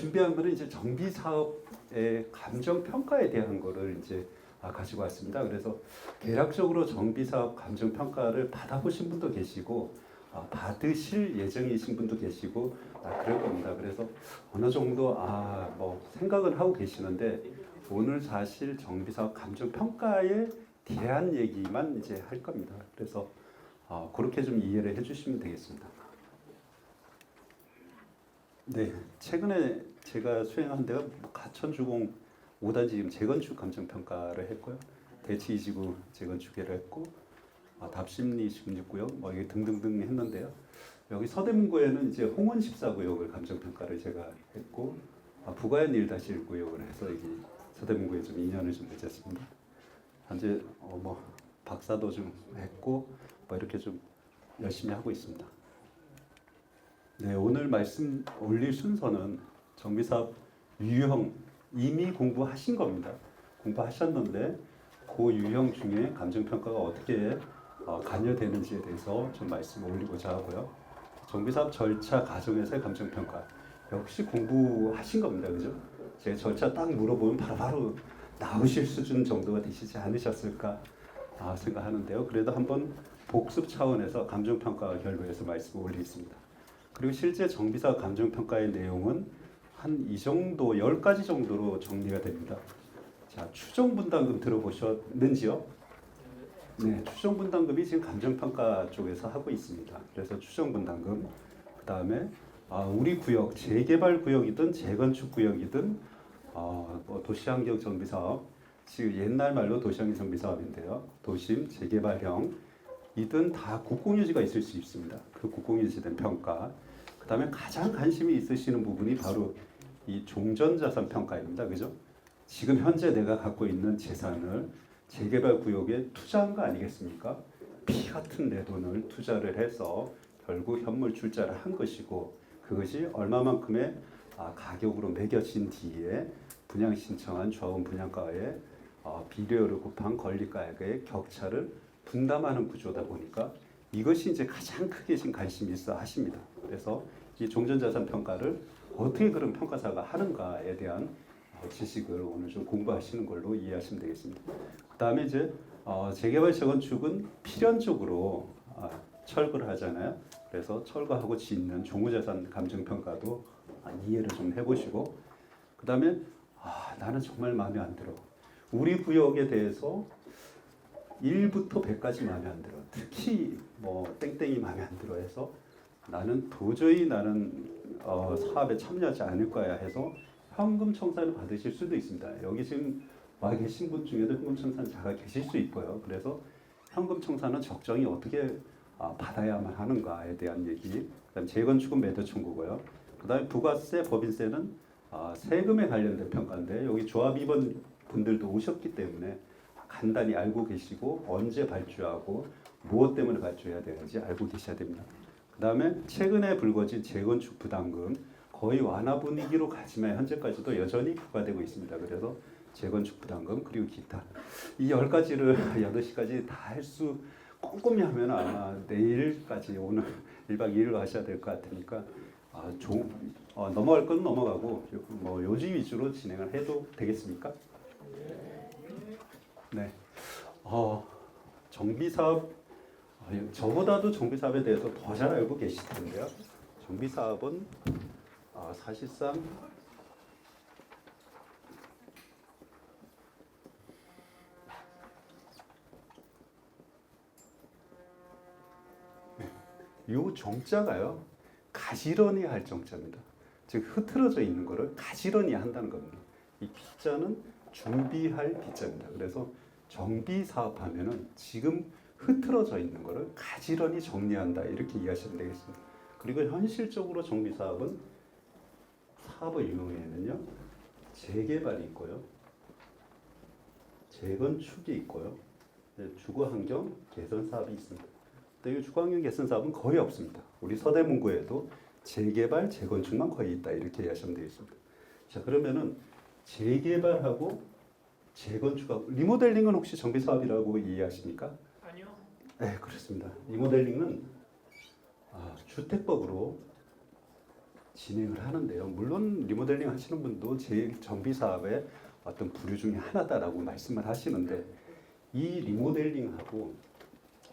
준비한 거는 이제 정비 사업의 감정 평가에 대한 거를 이제 가지고 왔습니다. 그래서 대략적으로 정비 사업 감정 평가를 받아보신 분도 계시고 받으실 예정이신 분도 계시고 그럴 겁니다. 그래서 어느 정도 뭐 생각은 하고 계시는데 오늘 사실 정비 사업 감정 평가에 대한 얘기만 이제 할 겁니다. 그래서 그렇게 좀 이해를 해주시면 되겠습니다. 네, 최근에 제가 수행한 데가 가천주공 5단지 지금 재건축 감정 평가를 했고요. 대치이지구 재건축회를 했고, 답심리 16구역 뭐 이게 등등등 했는데요. 여기 서대문구에는 이제 홍원 14구역을 감정 평가를 제가 했고, 부가현 1-1구역을 해서 여기 서대문구에 좀 2년을 좀 늦었습니다. 현재 뭐 박사도 좀 했고, 뭐 이렇게 좀 열심히 하고 있습니다. 네, 오늘 말씀 올릴 순서는 정비사업 유형 이미 공부하신 겁니다. 공부하셨는데 그 유형 중에 감정평가가 어떻게 관여되는지에 대해서 좀 말씀을 올리고자 하고요. 정비사업 절차 과정에서의 감정평가 역시 공부하신 겁니다. 그죠? 제가 절차 딱 물어보면 바로바로 나오실 수준 정도가 되시지 않으셨을까 생각하는데요. 그래도 한번 복습 차원에서 감정평가 결과에서 말씀을 올리겠습니다. 그리고 실제 정비사업 감정평가의 내용은 한 이 정도 10가지 정도로 정리가 됩니다. 자, 추정분담금 들어보셨는지요? 네, 추정분담금이 지금 감정평가 쪽에서 하고 있습니다. 그래서 추정분담금, 그 다음에 우리 구역, 재개발 구역이든 재건축 구역이든 뭐 도시환경 정비사업, 지금 옛날 말로 도시환경 정비사업인데요. 도심, 재개발형 이든 다 국공유지가 있을 수 있습니다. 그 국공유지에 대한 평가. 그 다음에 가장 관심이 있으시는 부분이 바로 이 종전자산 평가입니다. 그죠? 지금 현재 내가 갖고 있는 재산을 재개발 구역에 투자한 거 아니겠습니까? 피 같은 내 돈을 투자를 해서 결국 현물 출자를 한 것이고 그것이 얼마만큼의 가격으로 매겨진 뒤에 분양 신청한 좌우 분양가에 비례율을 곱한 권리가액의 격차를 분담하는 구조다 보니까 이것이 이제 가장 크게 지금 관심이 있어 하십니다. 그래서 이 종전자산 평가를 어떻게 그런 평가사가 하는가에 대한 지식을 오늘 좀 공부하시는 걸로 이해하시면 되겠습니다. 그 다음에 이제 재개발 재건축은 필연적으로 철거를 하잖아요. 그래서 철거하고 짓는 종후자산 감정평가도 이해를 좀 해보시고 그 다음에 나는 정말 마음에 안 들어. 우리 구역에 대해서 1부터 100까지 마음에 안 들어. 특히 뭐 땡땡이 마음에 안 들어 해서 나는 도저히 사업에 참여하지 않을 거야 해서 현금 청산을 받으실 수도 있습니다. 여기 지금 와 계신 분 중에도 현금 청산자가 계실 수 있고요. 그래서 현금 청산은 적정히 어떻게 받아야만 하는가에 대한 얘기. 그다음 재건축은 매도 청구고요. 그다음에 부가세, 법인세는 세금에 관련된 평가인데 여기 조합 입원 분들도 오셨기 때문에 간단히 알고 계시고 언제 발주하고 무엇 때문에 발주해야 되는지 알고 계셔야 됩니다. 그 다음에 최근에 불거진 재건축 부담금 거의 완화 분위기로 가지만 현재까지도 여전히 부과되고 있습니다. 그래서 재건축 부담금 그리고 기타 이 10가지를 8시까지 다 할 수 꼼꼼히 하면 아마 내일까지 오늘 1박 2일 하셔야 될 것 같으니까 넘어갈 건 넘어가고 뭐 요지 위주로 진행을 해도 되겠습니까? 네. 정비사업 저보다도 정비사업에 대해서 더 잘 알고 계실 텐데요. 정비사업은 사실상 요 정자가요 가지런히 할 정자입니다. 즉 흐트러져 있는 거를 가지런히 한다는 겁니다. 이 B자는 준비할 B자입니다. 그래서 정비 사업하면은 지금 흐트러져 있는 거를 가지런히 정리한다 이렇게 이해하시면 되겠습니다. 그리고 현실적으로 정비 사업은 사업의 유형에는요 재개발이 있고요, 재건축이 있고요, 주거환경 개선 사업이 있습니다. 근데 이 주거환경 개선 사업은 거의 없습니다. 우리 서대문구에도 재개발, 재건축만 거의 있다 이렇게 이해하시면 되겠습니다. 자, 그러면은 재개발하고 재건축하고 리모델링은 혹시 정비 사업이라고 이해하십니까? 아니요. 네, 그렇습니다. 리모델링은 주택법으로 진행을 하는데요. 물론 리모델링 하시는 분도 제 정비 사업의 어떤 부류 중에 하나다라고 말씀을 하시는데 이 리모델링하고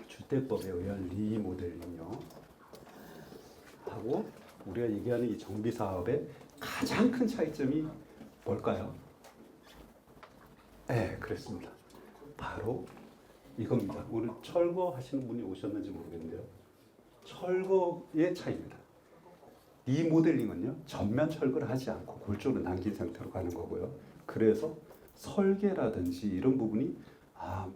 주택법에 의한 리모델링요 하고 우리가 얘기하는 이 정비 사업의 가장 큰 차이점이 뭘까요? 네, 그렇습니다. 바로 이겁니다. 오늘 철거 하시는 분이 오셨는지 모르겠는데요. 철거의 차이입니다. 리모델링은요, 전면 철거를 하지 않고 골조를 남긴 상태로 가는 거고요. 그래서 설계라든지 이런 부분이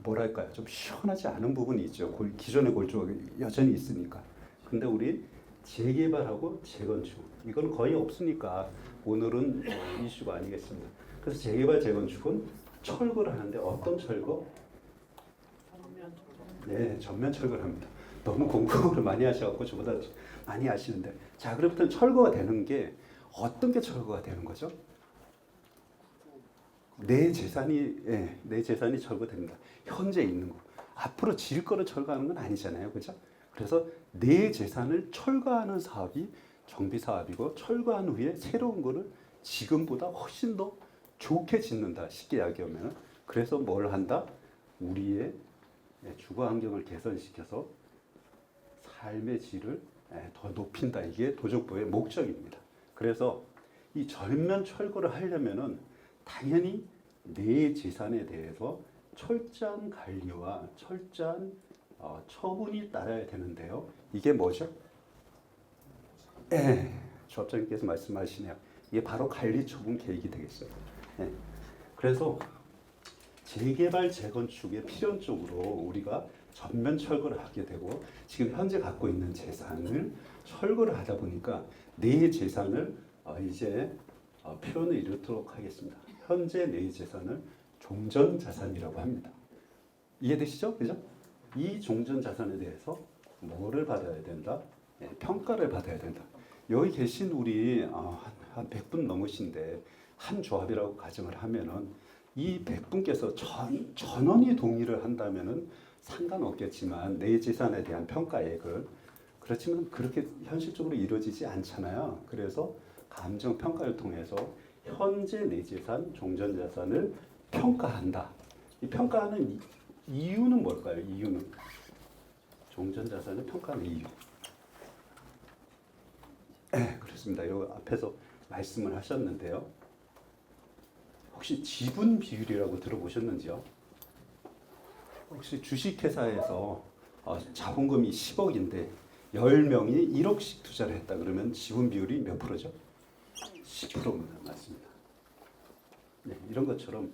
뭐랄까요, 좀 시원하지 않은 부분이 있죠. 기존의 골조가 여전히 있으니까. 근데 우리 재개발하고 재건축 이건 거의 없으니까 오늘은 이슈가 아니겠습니다. 그래서 재개발 재건축은 철거를 하는데 어떤 철거? 네, 전면 철거를 합니다. 너무 공부를 많이 하셔갖고 저보다 많이 아시는데, 자, 그렇다면 철거가 되는 게 어떤 게 철거가 되는 거죠? 내 재산이 철거됩니다. 현재 있는 거. 앞으로 질 거를 철거하는 건 아니잖아요, 그죠? 그래서 내 재산을 철거하는 사업이 정비 사업이고, 철거한 후에 새로운 거를 지금보다 훨씬 더 좋게 짓는다. 쉽게 이야기하면. 그래서 뭘 한다? 우리의 주거 환경을 개선시켜서 삶의 질을 더 높인다. 이게 도적부의 목적입니다. 그래서 이 전면 철거를 하려면은 당연히 내 재산에 대해서 철저한 관리와 철저한 처분이 따라야 되는데요. 이게 뭐죠? 조합장님께서 말씀하시네요. 이게 바로 관리 처분 계획이 되겠어요. 그래서 재개발 재건축의 필연적으로 우리가 전면 철거를 하게 되고, 지금 현재 갖고 있는 재산을 철거를 하다 보니까 내 재산을 이제 표현을 이렇도록 하겠습니다. 현재 내 재산을 종전 자산이라고 합니다. 이해되시죠? 그죠? 이 종전 자산에 대해서 뭐를 받아야 된다? 평가를 받아야 된다. 여기 계신 우리 한 100분 넘으신데 한 조합이라고 가정을 하면은 이 100분께서 전원이 동의를 한다면은 상관없겠지만 내 재산에 대한 평가액을, 그렇지만 그렇게 현실적으로 이루어지지 않잖아요. 그래서 감정 평가를 통해서 현재 내 재산, 종전 자산을 평가한다. 이 평가하는 이유는 뭘까요? 이유는 종전 자산을 평가하는 이유. 그렇습니다. 요 앞에서 말씀을 하셨는데요. 혹시 지분 비율이라고 들어보셨는지요? 혹시 주식회사에서 자본금이 10억인데 10명이 1억씩 투자를 했다 그러면 지분 비율이 몇 프로죠? 10%입니다. 맞습니다. 네, 이런 것처럼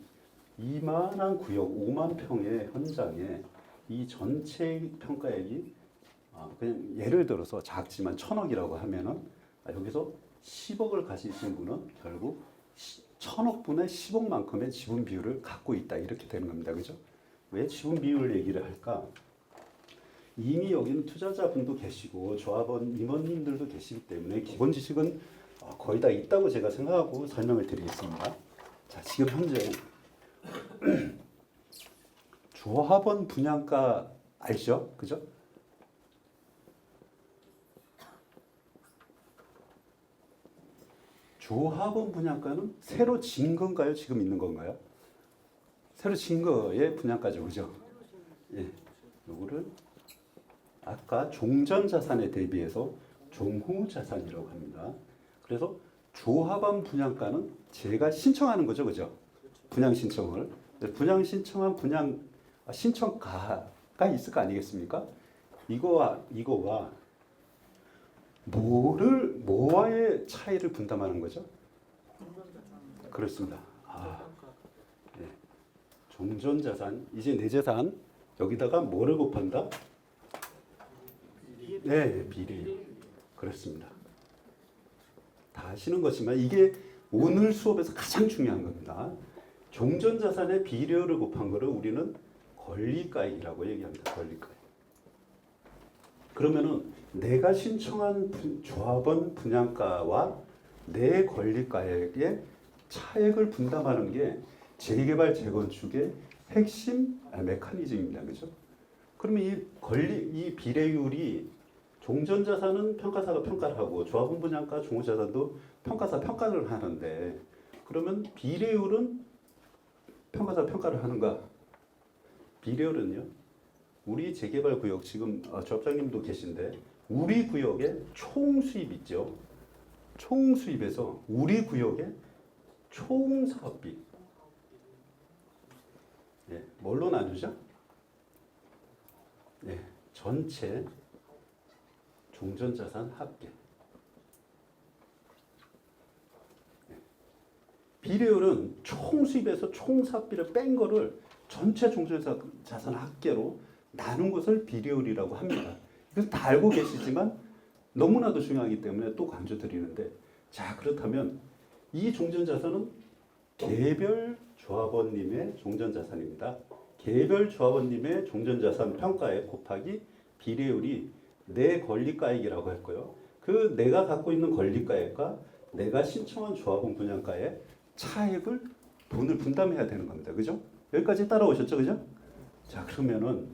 이만한 구역 5만 평의 현장에 이 전체 평가액이 그냥 예를 들어서 작지만 1,000억이라고 하면은 여기서 10억을 가지신 분은 결국 1,000억분의 10억만큼의 지분 비율을 갖고 있다, 이렇게 되는 겁니다. 그죠? 왜 지분 비율 얘기를 할까? 이미 여기는 투자자분도 계시고 조합원 임원님들도 계시기 때문에 기본 지식은 거의 다 있다고 제가 생각하고 설명을 드리겠습니다. 자, 지금 현재 조합원 분양가 알죠? 그죠? 조합원 분양가는 새로 진 건가요? 지금 있는 건가요? 새로 진 거의 분양가죠, 그죠? 예, 요거를 아까 종전 자산에 대비해서 종후 자산이라고 합니다. 그래서 조합원 분양가는 제가 신청하는 거죠, 그죠? 분양 신청을. 분양 신청한 분양 신청가가 있을 거 아니겠습니까? 이거와 뭐와의 차이를 분담하는 거죠? 그렇습니다. 네. 종전 자산, 이제 내 재산, 여기다가 뭐를 곱한다? 네, 비례. 그렇습니다. 다 아시는 것이지만 이게 오늘 수업에서 가장 중요한 겁니다. 종전 자산의 비례를 곱한 거를 우리는 권리가액이라고 얘기합니다. 권리가액. 그러면은 내가 신청한 조합원 분양가와 내 권리가액의 차액을 분담하는 게 재개발 재건축의 핵심 메커니즘입니다. 그죠? 그러면 이 비례율이 종전자산은 평가사가 평가를 하고 조합원 분양가 중고자산도 평가사 평가를 하는데 그러면 비례율은 평가사 평가를 하는가? 비례율은요. 우리 재개발 구역 지금 조합장님도 계신데 우리 구역의 총 수입 있죠. 총 수입에서 우리 구역의 총 사업비 뭘로 나누죠? 전체 종전자산 합계. 비례율은 총 수입에서 총 사업비를 뺀 거를 전체 종전자산 합계로 나눈 것을 비례율이라고 합니다. 이걸 다 알고 계시지만 너무나도 중요하기 때문에 또 강조드리는데, 자 그렇다면 이 종전자산은 개별 조합원님의 종전자산입니다. 개별 조합원님의 종전자산 평가액 곱하기 비례율이 내 권리가액이라고 했고요. 그 내가 갖고 있는 권리가액과 내가 신청한 조합원 분양가의 차액을 돈을 분담해야 되는 겁니다. 그죠? 여기까지 따라오셨죠? 그죠? 자 그러면은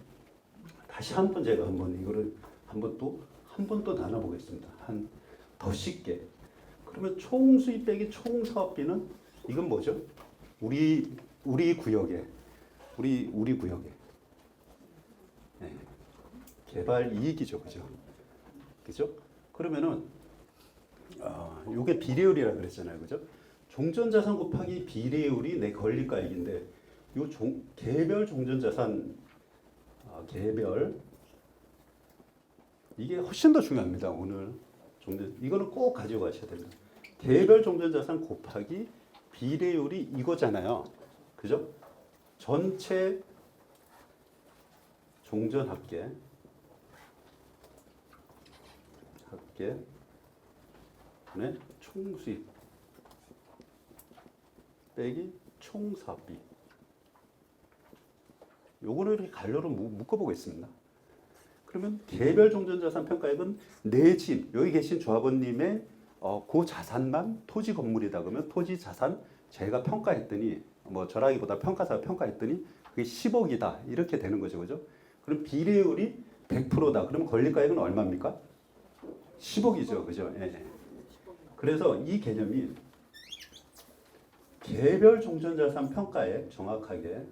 다시 한번 제가 이거를 한 번 또 나눠보겠습니다. 더 쉽게. 그러면 총 수입 빼기 총 사업비는 이건 뭐죠? 우리 구역에 개발 이익이죠, 그죠? 그러면은 요게 비례율이라 그랬잖아요, 그죠? 종전자산 곱하기 비례율이 내 권리가액인데 요 개별 종전자산 개별 이게 훨씬 더 중요합니다. 오늘 이거는 꼭 가지고 가셔야 됩니다. 개별 종전자산 곱하기 비례율이 이거잖아요. 그죠? 전체 종전 합계 총 수입 빼기 총 사업비. 요거는 이렇게 갈로로 묶어보겠습니다. 그러면 개별 종전자산 평가액은 내 집, 여기 계신 조합원님의 그 자산만 토지 건물이다 그러면 토지 자산 제가 평가했더니 저라기보다 평가사가 평가했더니 그게 10억이다 이렇게 되는 거죠, 그죠? 그럼 비례율이 100%다. 그러면 권리가액은 얼마입니까? 10억이죠, 그죠? 예. 그래서 이 개념이 개별 종전자산 평가액 정확하게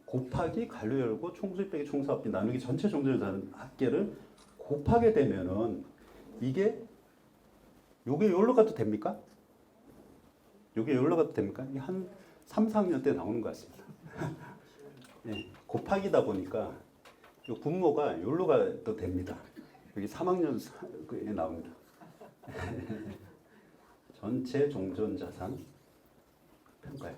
곱하기 갈로 열고 총수입 빼기 총사업비 나누기 전체 종전자산 합계를 곱하게 되면은 요게 여기로 가도 됩니까? 요게 여기로 가도 됩니까? 이게 한 3, 4학년 때 나오는 것 같습니다. 예, 곱하기다 보니까 요 분모가 여기로 가도 됩니다. 여기 3학년에 나옵니다. 전체 종전자산 평가액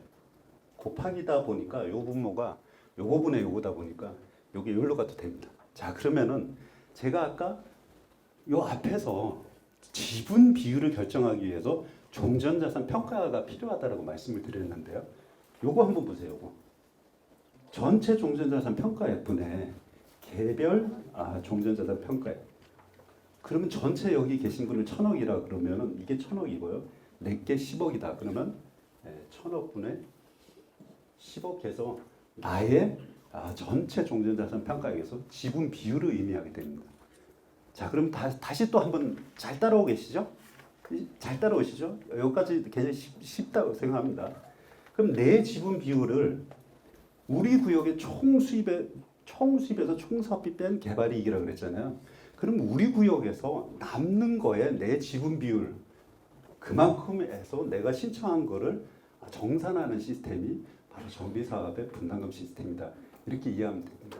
곱하기다 보니까 요 분모가 요거분의 요거다 보니까 여기 여기로 가도 됩니다. 자 그러면은 제가 아까 요 앞에서 지분 비율을 결정하기 위해서 종전자산 평가가 필요하다라고 말씀을 드렸는데요. 요거 한번 보세요. 요거. 전체 종전자산 평가액분의 개별 종전자산 평가액. 그러면 전체 여기 계신 분은 1000억이라 그러면은 이게 1000억이고요. 내게 10억이다. 그러면 1000억분의 10억 해서 나의 전체 종전자산 평가액에서 지분 비율을 의미하게 됩니다. 자, 그럼 다시 또 한번 잘 따라오고 계시죠? 잘 따라오시죠? 여기까지 굉장히 쉽다고 생각합니다. 그럼 내 지분 비율을 우리 구역의 총 수입에서 총 사업비 뺀 개발 이익이라고 그랬잖아요. 그럼 우리 구역에서 남는 거에 내 지분 비율 그만큼에서 내가 신청한 거를 정산하는 시스템이 바로 정비사업의 분담금 시스템이다. 이렇게 이해하면 됩니다.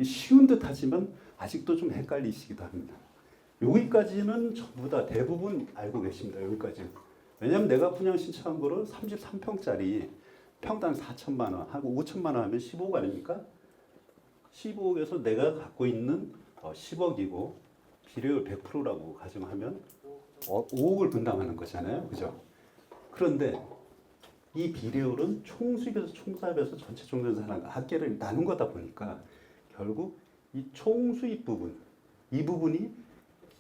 쉬운 듯 하지만 아직도 좀 헷갈리시기도 합니다. 여기까지는 전부 다 대부분 알고 계십니다. 여기까지. 왜냐하면 내가 분양 신청한 거를 33평짜리 평당 4천만 원 하고 5천만 원 하면 15억 아닙니까? 15억에서 내가 갖고 있는 10억이고 비례율 100%라고 가정하면 5억을 분담하는 거잖아요. 그죠? 그런데 이 비례율은 총수입에서 총사업에서 전체 종전자산 합계를 나눈 거다 보니까 결국 이 총수입 부분, 이 부분이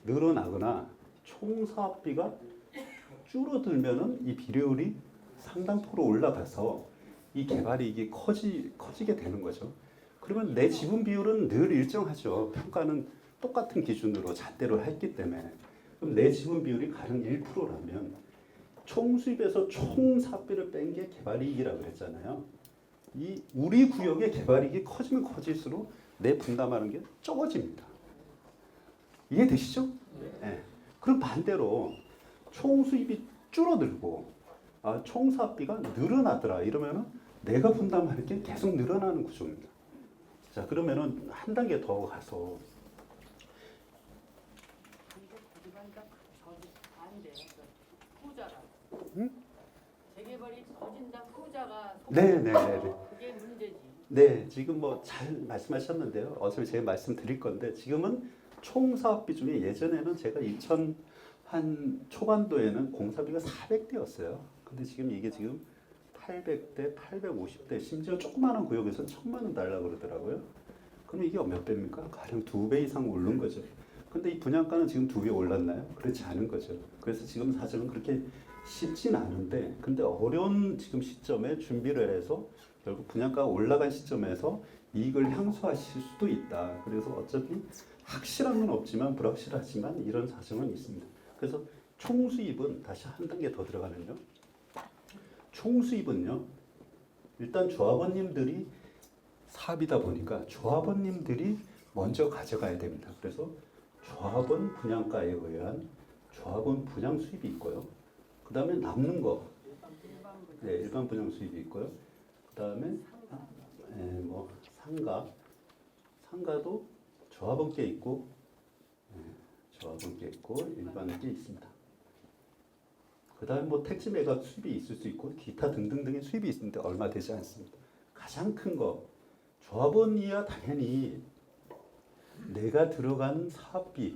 늘어나거나 총사업비가 줄어들면은 이 비례율이 상당폭으로 올라가서 이 개발이익이 커지게 되는 거죠. 그러면 내 지분 비율은 늘 일정하죠. 평가는 똑같은 기준으로 잣대로 했기 때문에 그럼 내 지분 비율이 가령 1%라면 총 수입에서 총 사업비를 뺀 게 개발이익이라고 그랬잖아요. 이 우리 구역의 개발이익이 커지면 커질수록 내 분담하는 게 적어집니다. 이해되시죠? 네. 그럼 반대로 총 수입이 줄어들고 총 사업비가 늘어나더라 이러면은 내가 분담하는 게 계속 늘어나는 구조입니다. 자 그러면은 한 단계 더 가서 재개발이 더진다 후자가 네네네. 그게 문제지. 네, 지금 뭐 잘 말씀하셨는데요. 어차피 제가 말씀드릴 건데 지금은 총 사업비 중에 예전에는 제가 2000 한 초반도에는 공사비가 400대였어요. 근데 지금 이게 지금 800대, 850대, 심지어 조그마한 구역에서 1000만 원 달라고 그러더라고요. 그럼 이게 몇 배입니까? 가령 2배 이상 오른 거죠. 근데 이 분양가는 지금 2배 올랐나요? 그렇지 않은 거죠. 그래서 지금 사정은 그렇게 쉽진 않은데 근데 어려운 지금 시점에 준비를 해서 결국 분양가가 올라간 시점에서 이익을 향수하실 수도 있다. 그래서 어차피 확실한 건 없지만 불확실하지만 이런 사정은 있습니다. 그래서 총수입은 다시 한 단계 더 들어가면요. 총수입은요. 일단 조합원님들이 사업이다 보니까 조합원님들이 먼저 가져가야 됩니다. 그래서 조합원 분양가에 의한 조합원 분양 수입이 있고요. 그 다음에 남는 거, 네, 일반 분양 수입이 있고요. 그 다음에 뭐 상가도 조합원께 있고, 조합원께 있고 일반께 있습니다. 그 다음에 뭐 택지 매각 수입이 있을 수 있고 기타 등등등의 수입이 있는데 얼마 되지 않습니다. 가장 큰 거 조합원이야 당연히 내가 들어간 사업비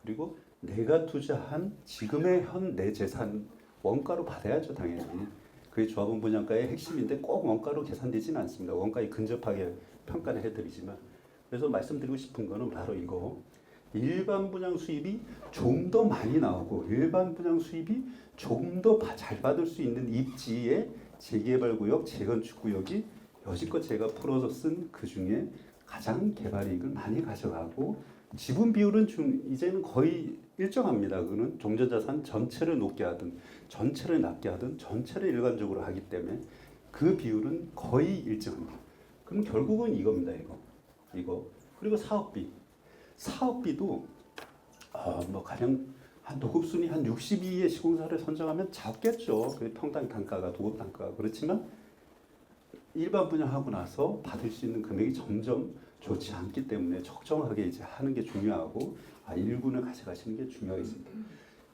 그리고 내가 투자한 지금의 현 내 재산 원가로 받아야죠 당연히. 그게 조합원 분양가의 핵심인데 꼭 원가로 계산되지는 않습니다. 원가에 근접하게 평가를 해드리지만 그래서 말씀드리고 싶은 거는 바로 이거. 일반 분양 수입이 좀 더 많이 나오고 일반 분양 수입이 좀 더 잘 받을 수 있는 입지의 재개발구역, 재건축구역이 여지껏 제가 풀어서 쓴 그 중에 가장 개발이익을 많이 가져가고 지분 비율은 이제는 거의 일정합니다. 그거는 종전자산 전체를 높게 하든 전체를 낮게 하든 전체를 일관적으로 하기 때문에 그 비율은 거의 일정합니다. 그럼 결국은 이겁니다. 이거 그리고 사업비도 뭐 가령 한 도급순위 한 62의 시공사를 선정하면 작겠죠. 그 평당 단가가 도급 단가가 그렇지만 일반 분양하고 나서 받을 수 있는 금액이 점점 좋지 않기 때문에 적정하게 이제 하는 게 중요하고 일군을 가져가시는 게 중요하겠습니다.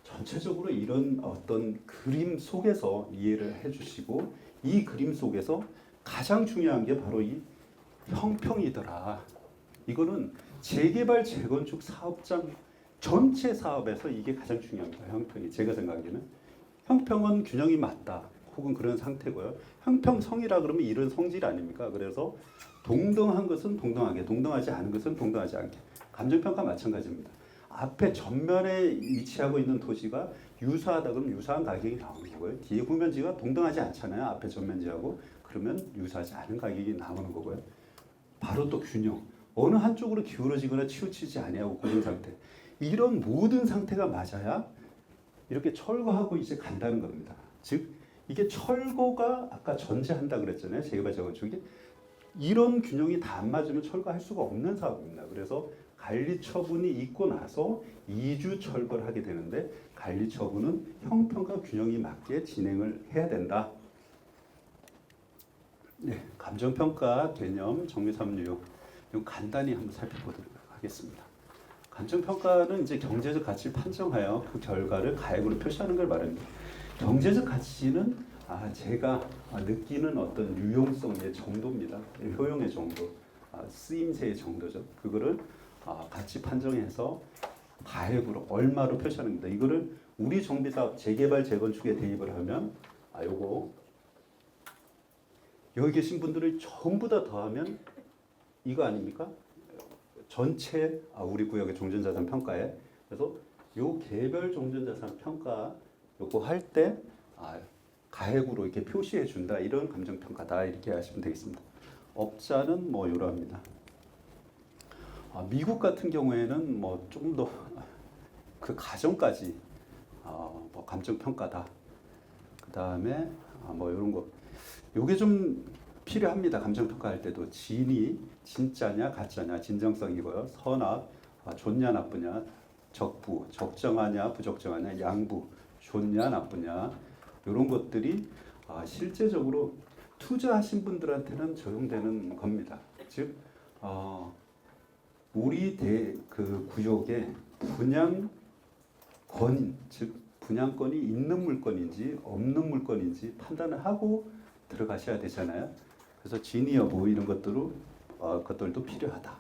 전체적으로 이런 어떤 그림 속에서 이해를 해주시고 이 그림 속에서 가장 중요한 게 바로 이 형평이더라. 이거는 재개발 재건축 사업장 전체 사업에서 이게 가장 중요합니다. 형평이 제가 생각에는 형평은 균형이 맞다. 혹은 그런 상태고요. 형평성이라 그러면 이런 성질 아닙니까? 그래서 동등한 것은 동등하게, 동등하지 않은 것은 동등하지 않게. 감정평가 마찬가지입니다. 앞에 전면에 위치하고 있는 도시가 유사하다 그러면 유사한 가격이 나오는 거고요. 뒤에 후면지가 동등하지 않잖아요. 앞에 전면지하고. 그러면 유사하지 않은 가격이 나오는 거고요. 바로 또 균형. 어느 한쪽으로 기울어지거나 치우치지 아니하고 그런 상태. 이런 모든 상태가 맞아야 이렇게 철거하고 이제 간다는 겁니다. 즉 이게 철거가 아까 전제한다 그랬잖아요. 재개발 재건축이 이런 균형이 다 안 맞으면 철거할 수가 없는 사업입니다. 그래서 관리 처분이 있고 나서 2주 철거를 하게 되는데 관리 처분은 형평과 균형이 맞게 진행을 해야 된다. 네, 감정평가 개념 정리366 이거 간단히 한번 살펴보도록 하겠습니다. 감정평가는 이제 경제적 가치를 판정하여 그 결과를 가액으로 표시하는 걸 말합니다. 경제적 가치는 제가 느끼는 어떤 유용성의 정도입니다. 효용의 정도, 쓰임새의 정도죠. 그거를 가치 판정해서 가액으로 얼마로 표시하는 겁니다. 이거를 우리 정비사업 재개발 재건축에 대입을 하면 요거 여기 계신 분들을 전부 다 더하면 이거 아닙니까? 전체 우리 구역의 종전자산 평가에 그래서 요 개별 종전자산 평가 요거 할 때 가액으로 이렇게 표시해 준다 이런 감정평가다 이렇게 하시면 되겠습니다. 업자는 뭐 이러합니다. 미국 같은 경우에는 뭐 조금 더 그 가정까지 뭐 감정 평가다. 그 다음에 뭐 이런 거, 요게 좀 필요합니다. 감정 평가할 때도 진이 진짜냐 가짜냐, 진정성이고요. 선악, 좋냐 나쁘냐, 적부, 적정하냐 부적정하냐, 양부, 좋냐 나쁘냐, 이런 것들이 실제적으로 투자하신 분들한테는 적용되는 겁니다. 즉 우리 그 구역에 분양 권인, 즉 분양권이 있는 물건인지 없는 물건인지 판단을 하고 들어가셔야 되잖아요. 그래서 진위 여부 이런 것들도 필요하다.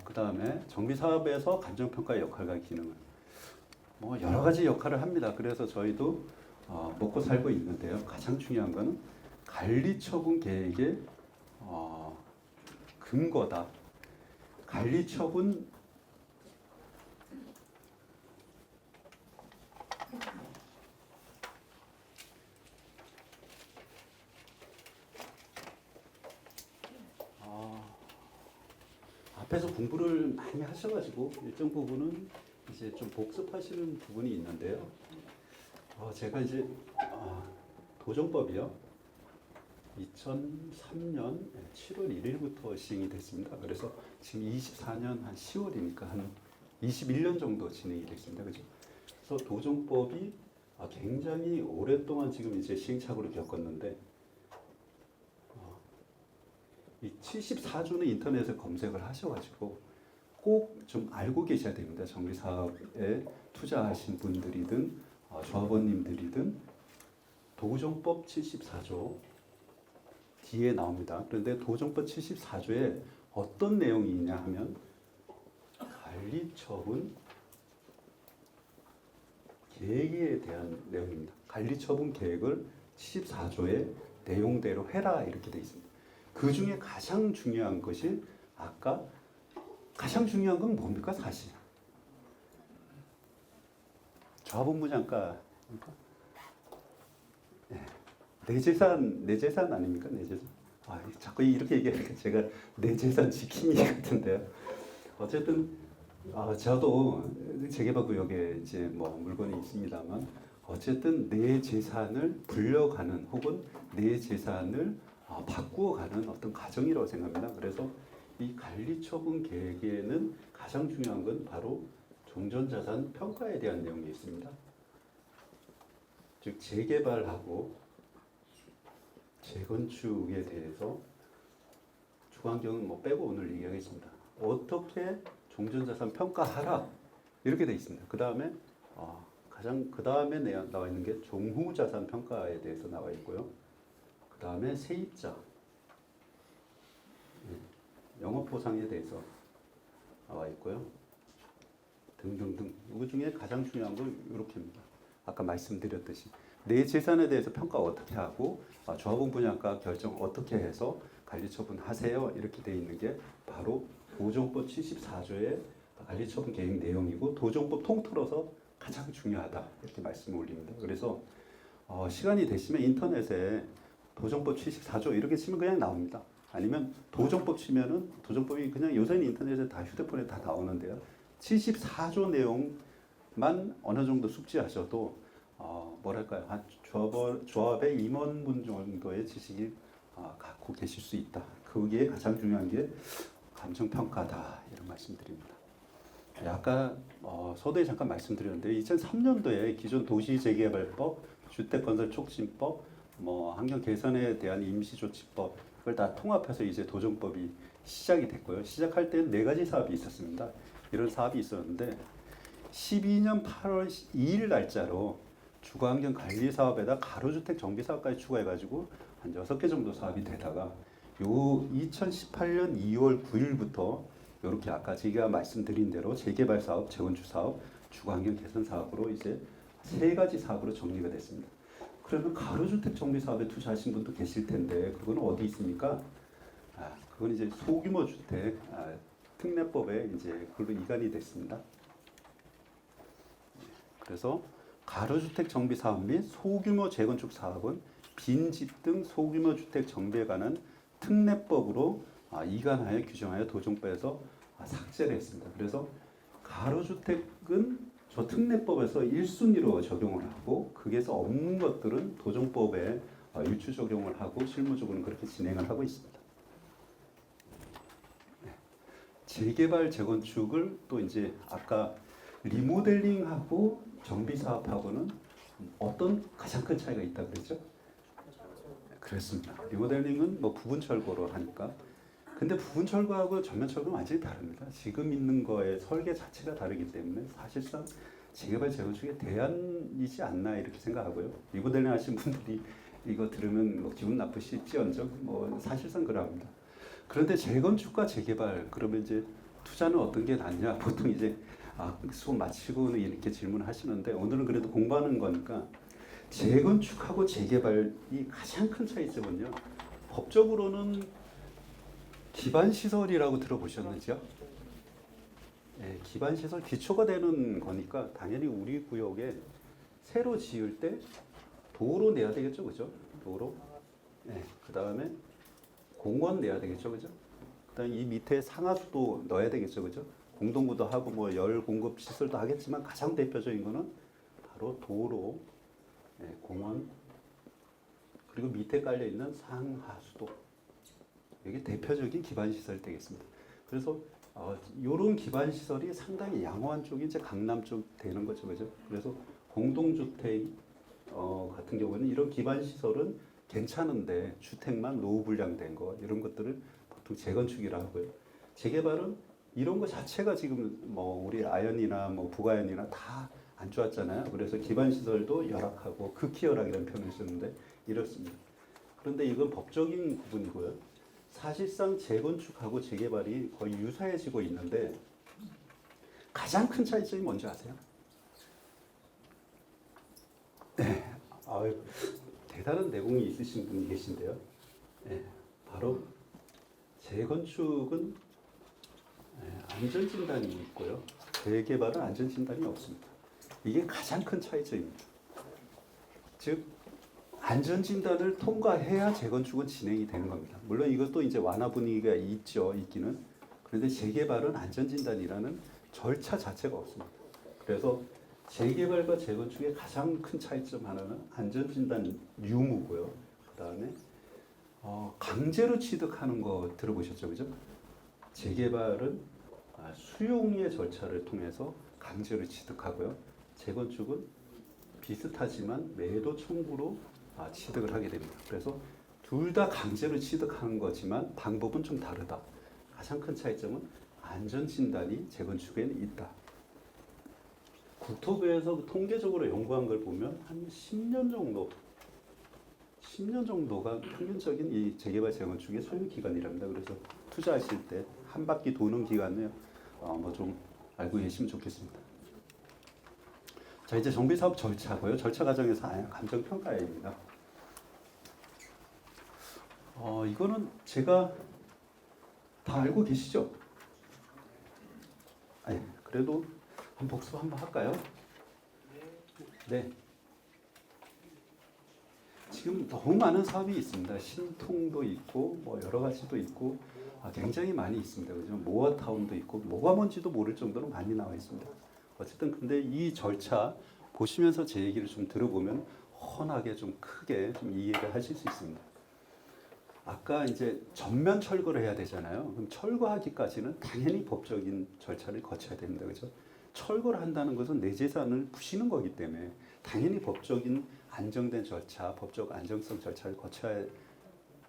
그 다음에 정비사업에서 감정평가의 역할과 기능은 뭐 여러 가지 역할을 합니다. 그래서 저희도 먹고 살고 있는데요. 가장 중요한 것은 관리처분 계획의 근거다. 관리처분 앞에서 공부를 많이 하셔가지고 일정 부분은 이제 좀 복습하시는 부분이 있는데요. 제가 이제 도정법이요. 2003년 7월 1일부터 시행이 됐습니다. 그래서 지금 24년 한 10월이니까 한 21년 정도 진행이 됐습니다. 그죠? 그래서 도정법이 굉장히 오랫동안 지금 이제 시행착오를 겪었는데 이 74조는 인터넷에 검색을 하셔가지고 꼭 좀 알고 계셔야 됩니다. 정비사업에 투자하신 분들이든 조합원님들이든 도정법 74조 뒤에 나옵니다. 그런데 도정법 74조에 어떤 내용이 있냐 하면 관리처분 계획에 대한 내용입니다. 관리처분 계획을 74조의 내용대로 해라 이렇게 되어 있습니다. 그 중에 가장 중요한 것이 가장 중요한 건 뭡니까 사실? 조합원분양가 내 재산 아닙니까? 내 재산. 자꾸 이렇게 얘기하니까 제가 내 재산 지킴이 같은데요. 어쨌든 저도 재개발구역에 이제 뭐 물건이 있습니다만 어쨌든 내 재산을 불려가는 혹은 내 재산을 바꾸어가는 어떤 과정이라고 생각합니다. 그래서 이 관리처분 계획에는 가장 중요한 건 바로 종전자산 평가에 대한 내용이 있습니다. 즉 재개발하고 재건축에 대해서 주관경은 뭐 빼고 오늘 얘기하겠습니다. 어떻게 종전자산 평가하라 이렇게 돼 있습니다. 그 다음에 그 다음에 나와 있는 게 종후자산 평가에 대해서 나와 있고요. 그 다음에 세입자, 영업보상에 대해서 나와 있고요. 등등등. 이 중에 가장 중요한 건 이렇게입니다. 아까 말씀드렸듯이 내 재산에 대해서 평가 어떻게 하고 조합원 분양가 결정 어떻게 해서 관리처분 하세요 이렇게 돼 있는 게 바로 도정법 74조의 관리처분 계획 내용이고 도정법 통틀어서 가장 중요하다 이렇게 말씀을 올립니다. 그래서 시간이 되시면 인터넷에 도정법 74조 이렇게 치면 그냥 나옵니다. 아니면 도정법 치면은 도정법이 그냥 요새는 인터넷에 다 휴대폰에 다 나오는데요. 74조 내용만 어느 정도 숙지하셔도 뭐랄까요, 한 조합의 임원분 정도의 지식이 갖고 계실 수 있다. 거기에 가장 중요한 게 감정평가다 이런 말씀드립니다. 아까 서두에 잠깐 말씀드렸는데 2003년도에 기존 도시재개발법, 주택건설촉진법, 환경 개선에 대한 임시조치법 그걸 다 통합해서 이제 도정법이 시작이 됐고요. 시작할 때는 4가지 사업이 있었습니다. 이런 사업이 있었는데 12년 8월 2일 날짜로 주거환경관리사업에다 가로주택 정비사업까지 추가해가지고 한 6개 정도 사업이 되다가 요 2018년 2월 9일부터 이렇게 아까 제가 말씀드린 대로 재개발 사업, 재건축 사업, 주거환경 개선 사업으로 이제 3가지 사업으로 정리가 됐습니다. 그러면 가로주택 정비 사업에 투자하신 분도 계실 텐데 그건 어디 있습니까? 그건 이제 소규모 주택 특례법에 이제 그걸로 이관이 됐습니다. 그래서 가로주택 정비 사업 및 소규모 재건축 사업은 빈집 등 소규모 주택 정비에 관한 특례법으로 이관하여 규정하여 도정법에서 삭제를 했습니다. 그래서 가로주택은 저 특례법에서 1순위로 적용을 하고 거기에서 없는 것들은 도정법에 유추 적용을 하고 실무적으로는 그렇게 진행을 하고 있습니다. 재개발 재건축을 또 이제 아까 리모델링하고 정비 사업하고는 어떤 가장 큰 차이가 있다 그랬죠? 그렇습니다. 리모델링은 뭐 부분 철거로 하니까. 근데 부분 철거하고 전면 철거는 완전히 다릅니다. 지금 있는 거의 설계 자체가 다르기 때문에 사실상 재개발 재건축의 대안이지 않나 이렇게 생각하고요. 리모델링 하신 분들이 이거 들으면 뭐 기분 나쁘실지언정 뭐 사실상 그러합니다. 그런데 재건축과 재개발 그러면 이제 투자는 어떤 게 낫냐? 보통 이제 수업 마치고는 이렇게 질문하시는데 오늘은 그래도 공부하는 거니까 재건축하고 재개발이 가장 큰 차이점은요. 법적으로는 기반 시설이라고 들어보셨는지요? 네, 기반 시설 기초가 되는 거니까 당연히 우리 구역에 새로 지을 때 도로 내야 되겠죠, 그죠? 도로. 네, 그 다음에 공원 내야 되겠죠, 그죠? 그다음 이 밑에 상하수도 넣어야 되겠죠, 그죠? 공동구도 하고 뭐 열 공급 시설도 하겠지만 가장 대표적인 거는 바로 도로, 공원 그리고 밑에 깔려 있는 상하수도 이게 대표적인 기반 시설이 되겠습니다. 그래서 이런 기반 시설이 상당히 양호한 쪽이 이제 강남 쪽 되는 거죠, 그죠? 그래서 공동주택 같은 경우는 이런 기반 시설은 괜찮은데 주택만 노후 불량된 거 이런 것들을 보통 재건축이라 하고요. 재개발은 이런 거 자체가 지금 뭐 우리 아현이나 뭐 북아현이나 다 안 좋았잖아요. 그래서 기반 시설도 열악하고 극히 열악이라는 표현을 썼는데 이렇습니다. 그런데 이건 법적인 부분이고요. 사실상 재건축하고 재개발이 거의 유사해지고 있는데 가장 큰 차이점이 뭔지 아세요? 네, 대단한 내공이 있으신 분이 계신데요. 네, 바로 재건축은 안전진단이 있고요. 재개발은 안전진단이 없습니다. 이게 가장 큰 차이점입니다. 즉 안전진단을 통과해야 재건축은 진행이 되는 겁니다. 물론 이것도 이제 완화 분위기가 있기는. 그런데 재개발은 안전진단이라는 절차 자체가 없습니다. 그래서 재개발과 재건축의 가장 큰 차이점 하나는 안전진단 유무고요. 그 다음에 강제로 취득하는 거 들어보셨죠, 그죠? 재개발은 수용의 절차를 통해서 강제로 취득하고요. 재건축은 비슷하지만 매도 청구로 취득을 하게 됩니다. 그래서 둘 다 강제로 취득하는 거지만 방법은 좀 다르다. 가장 큰 차이점은 안전진단이 재건축에는 있다. 국토부에서 통계적으로 연구한 걸 보면 한 10년 정도가 평균적인 이 재개발 재건축의 소요 기간이랍니다. 그래서 투자하실 때 한 바퀴 도는 기간을 뭐 좀 알고 계시면 좋겠습니다. 자, 이제 정비사업 절차고요. 절차 과정에서 감정평가입니다. 이거는 제가 다 알고 계시죠? 그래도 한 복습 한번 할까요? 네. 지금 너무 많은 사업이 있습니다. 신통도 있고 뭐 여러 가지도 있고 굉장히 많이 있습니다. 그죠? 모아타운도 있고 뭐가 뭔지도 모를 정도로 많이 나와 있습니다. 어쨌든 근데 이 절차 보시면서 제 얘기를 좀 들어보면 훤하게 좀 크게 좀 이해를 하실 수 있습니다. 아까 이제 전면 철거를 해야 되잖아요. 그럼 철거하기까지는 당연히 법적인 절차를 거쳐야 됩니다. 그죠? 철거를 한다는 것은 내 재산을 부시는 거기 때문에 당연히 법적인 안정된 절차, 법적 안정성 절차를 거쳐야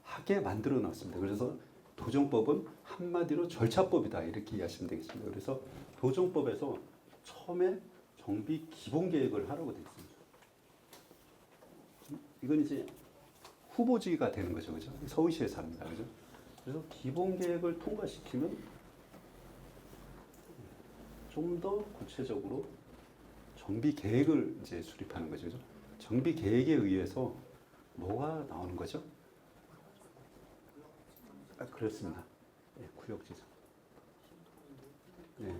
하게 만들어 놨습니다. 그래서 도정법은 한마디로 절차법이다 이렇게 이해하시면 되겠습니다. 그래서 도정법에서 처음에 정비 기본 계획을 하라고 되어 있습니다. 이건 이제 후보지가 되는 거죠, 그죠? 서울시에서 합니다, 그죠? 그래서 기본 계획을 통과시키면 좀 더 구체적으로 정비 계획을 이제 수립하는 거죠, 그죠? 정비 계획에 의해서 뭐가 나오는 거죠? 그렇습니다. 네, 구역지정. 네.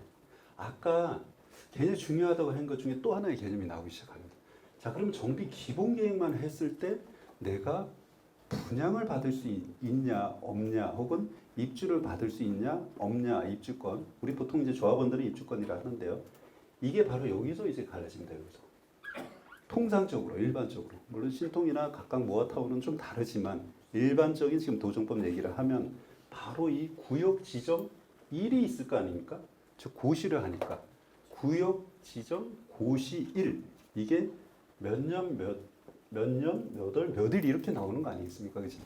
아까 굉장히 중요하다고 한 것 중에 또 하나의 개념이 나오기 시작합니다. 자, 그럼 정비 기본 계획만 했을 때 내가 분양을 받을 수 있냐 없냐 혹은 입주를 받을 수 있냐 없냐 입주권 우리 보통 이제 조합원들은 입주권이라 하는데요. 이게 바로 여기서 이제 갈라집니다. 여기서 통상적으로 일반적으로 물론 신통이나 각각 모아타운은 좀 다르지만 일반적인 지금 도정법 얘기를 하면 바로 이 구역 지정 일이 있을 거 아닙니까? 즉 고시를 하니까 구역 지정 고시 일 이게 몇 년 몇 일 이렇게 나오는 거 아니겠습니까? 그죠?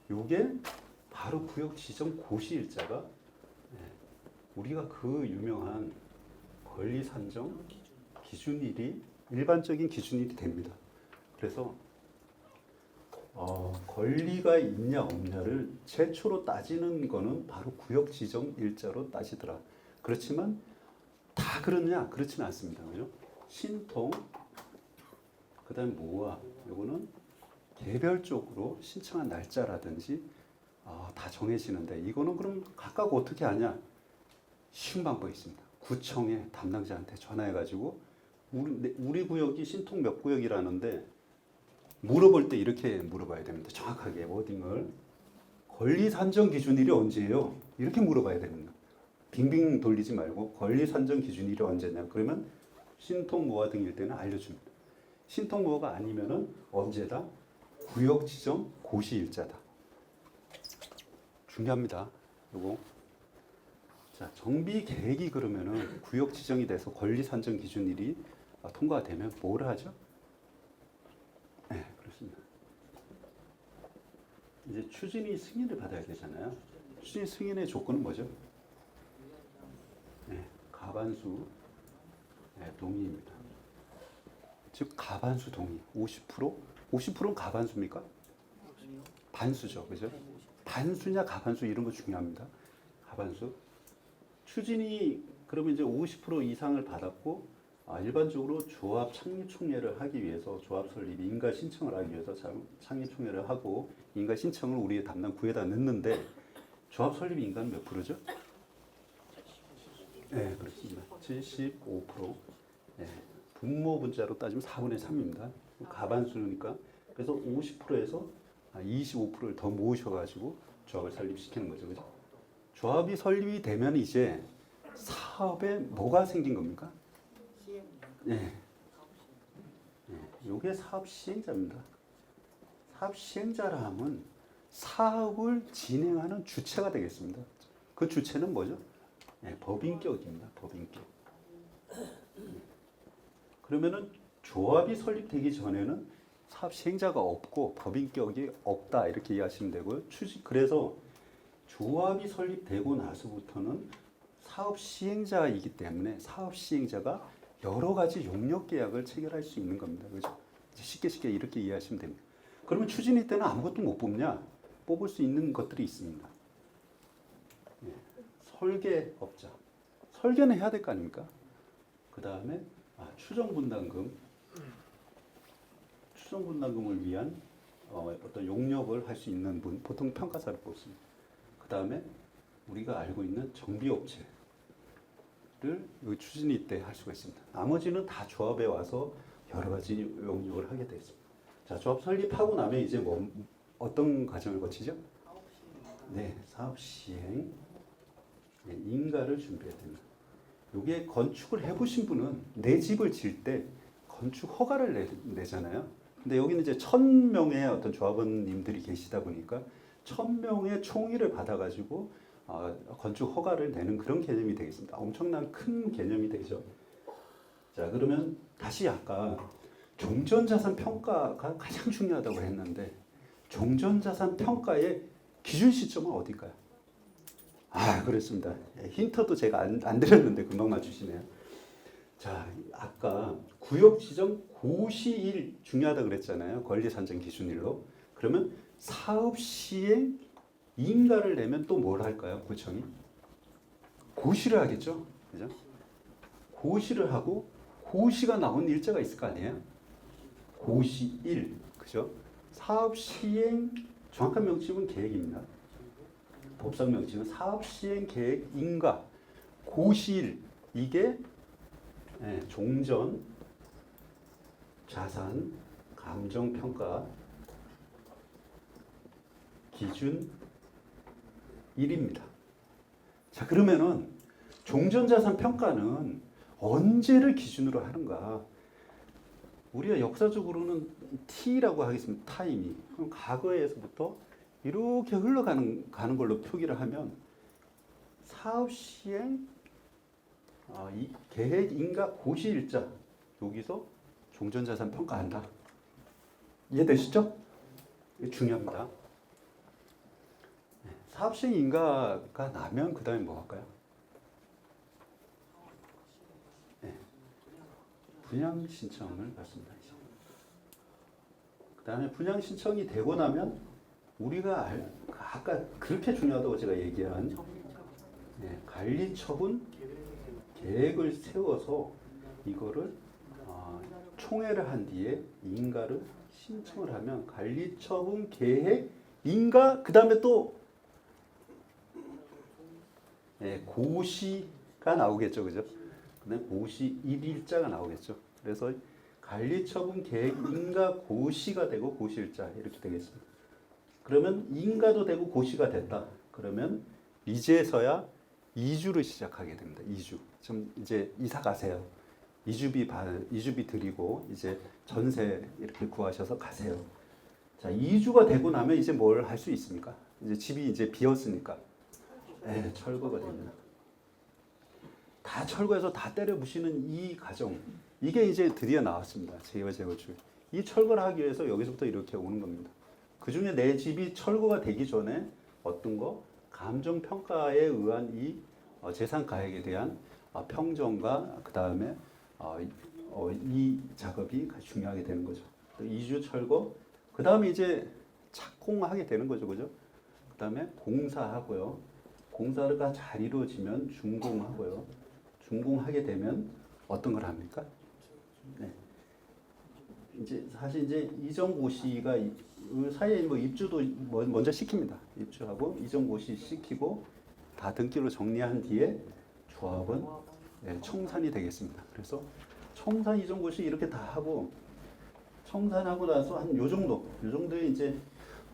요게 바로 구역 지정 고시 일자가 우리가 그 유명한 권리 산정 기준일이 일반적인 기준일이 됩니다. 그래서 권리가 있냐 없냐를 최초로 따지는 거는 바로 구역 지정 일자로 따지더라. 그렇지만 다 그러냐? 그렇지는 않습니다. 그죠? 신통 그다음 모아 요거는 개별적으로 신청한 날짜라든지 다 정해지는데 이거는 그럼 각각 어떻게 하냐? 쉬운 방법이 있습니다. 구청에 담당자한테 전화해가지고 우리 구역이 신통 몇 구역이라는데 물어볼 때 이렇게 물어봐야 됩니다. 정확하게 워딩을 권리 산정 기준일이 언제예요? 이렇게 물어봐야 됩니다. 빙빙 돌리지 말고 권리 산정 기준일이 언제냐? 그러면 신통 모아 등일 때는 알려줍니다. 신통 모아가 아니면은 언제다? 구역 지정 고시 일자다. 중요합니다. 요거. 자, 정비 계획이 그러면은 구역 지정이 돼서 권리 산정 기준일이 통과가 되면 뭘 하죠? 네, 그렇습니다. 이제 추진위 승인을 받아야 되잖아요. 추진 승인의 조건은 뭐죠? 네, 가반수 동의입니다. 즉 가반수 동의 50%? 50%는 가반수입니까? 반수죠. 그죠? 반수냐 가반수 이런 거 중요합니다. 가반수. 추진이 그러면 이제 50% 이상을 받았고 일반적으로 조합 창립 총회를 하기 위해서 조합 설립 인가 신청을 하기 위해서 창립 총회를 하고 인가 신청을 우리의 담당 부에다 넣는데 조합 설립 인가는 몇 프로죠? 네, 그렇습니다. 75%. 네, 분모 분자로 따지면 4분의 3입니다. 가반수니까 그래서 50%에서 25%를 더 모으셔가지고 조합을 설립시키는 거죠, 그죠? 조합이 설립이 되면 이제 사업에 뭐가 생긴 겁니까? 네. 이게 사업 시행자입니다. 사업 시행자라 하면 사업을 진행하는 주체가 되겠습니다. 그 주체는 뭐죠? 네, 법인격입니다. 법인격. 그러면은 조합이 설립되기 전에는 사업 시행자가 없고 법인격이 없다 이렇게 이해하시면 되고요. 그래서 조합이 설립되고 나서부터는 사업 시행자이기 때문에 사업 시행자가 여러 가지 용역 계약을 체결할 수 있는 겁니다. 그죠? 쉽게 이렇게 이해하시면 됩니다. 그러면 추진일 때는 아무것도 못 뽑냐? 뽑을 수 있는 것들이 있습니다. 예. 설계업자. 설계는 해야 될 거 아닙니까? 그 다음에 추정분담금. 추정분담금을 위한 어떤 용역을 할 수 있는 분, 보통 평가사를 뽑습니다. 그 다음에 우리가 알고 있는 정비업체를 이 추진이 때 할 수가 있습니다. 나머지는 다 조합에 와서 여러 가지 용역을 하게 되어 있습니다. 자, 조합 설립하고 나면 이제 어떤 과정을 거치죠? 네, 사업 시행, 네, 인가를 준비해야 됩니다. 이게 건축을 해보신 분은 내 집을 지을 때 건축 허가를 내잖아요. 근데 여기는 이제 1000명의 어떤 조합원님들이 계시다 보니까 1000명의 총의를 받아가지고 건축 허가를 내는 그런 개념이 되겠습니다. 엄청난 큰 개념이 되죠. 자, 그러면 다시 아까 종전자산 평가가 가장 중요하다고 했는데 종전자산 평가의 기준 시점은 어딜까요? 그렇습니다. 힌트도 제가 안 드렸는데 금방 맞추시네요. 자, 아까 구역 지정 고시일 중요하다 그랬잖아요. 권리 산정 기준일로. 그러면 사업 시행 인가를 내면 또 뭘 할까요? 구청이 고시를 하겠죠. 그죠? 고시를 하고 고시가 나온 일자가 있을 거 아니에요. 고시일. 그죠? 사업 시행 정확한 명칭은 계획입니다. 법상 명칭은 사업 시행 계획 인가 고시일 이게 종전 자산 감정 평가 기준 1입니다. 자, 그러면은 종전자산 평가는 언제를 기준으로 하는가? 우리가 역사적으로는 T라고 하겠습니다. 타임이. 그럼 과거에서부터 이렇게 가는 걸로 표기를 하면 사업 시행 이 계획 인가 고시 일자 여기서 종전자산 평가한다. 이해되시죠? 이게 중요합니다. 사업 시행 인가가 나면 그 다음에 뭐 할까요? 분양 신청을 받습니다. 그 다음에 분양 신청이 되고 나면 우리가 아까 그렇게 중요하다고 제가 얘기한 관리 처분 계획을 세워서 이거를 총회를 한 뒤에 인가를 신청을 하면 관리 처분 계획 인가 그 다음에 또 고시가 나오겠죠, 그죠? 그다음에 고시 1일자가 나오겠죠. 그래서 관리처분 계획 인가 고시가 되고 고시일자 이렇게 되겠습니다. 그러면 인가도 되고 고시가 됐다. 그러면 이제서야 이주를 시작하게 됩니다. 이주. 좀 이제 이사 가세요. 이주비 드리고 이제 전세 이렇게 구하셔서 가세요. 자, 이주가 되고 나면 이제 뭘 할 수 있습니까? 이제 집이 이제 비었으니까. 철거가 됩니다. 다 철거해서 다 때려 부시는 이 과정, 이게 이제 드디어 나왔습니다. 제2와 재건축. 이 철거를 하기 위해서 여기서부터 이렇게 오는 겁니다. 그 중에 내 집이 철거가 되기 전에 어떤 거 감정평가에 의한 이 재산 가액에 대한 평정과 그 다음에 이 작업이 중요하게 되는 거죠. 이주 철거, 그 다음에 이제 착공하게 되는 거죠, 그죠? 그 다음에 공사하고요. 공사가 잘 이루어지면 준공하고요. 준공하게 되면 어떤 걸 합니까? 이제 사실 이제 이전고시가 그 사이에 뭐 입주도 먼저 시킵니다. 입주하고 이전고시 시키고 다 등기로 정리한 뒤에 조합은 청산이 되겠습니다. 그래서 청산 이전고시 이렇게 다 하고 청산하고 나서 한 요 정도에 이제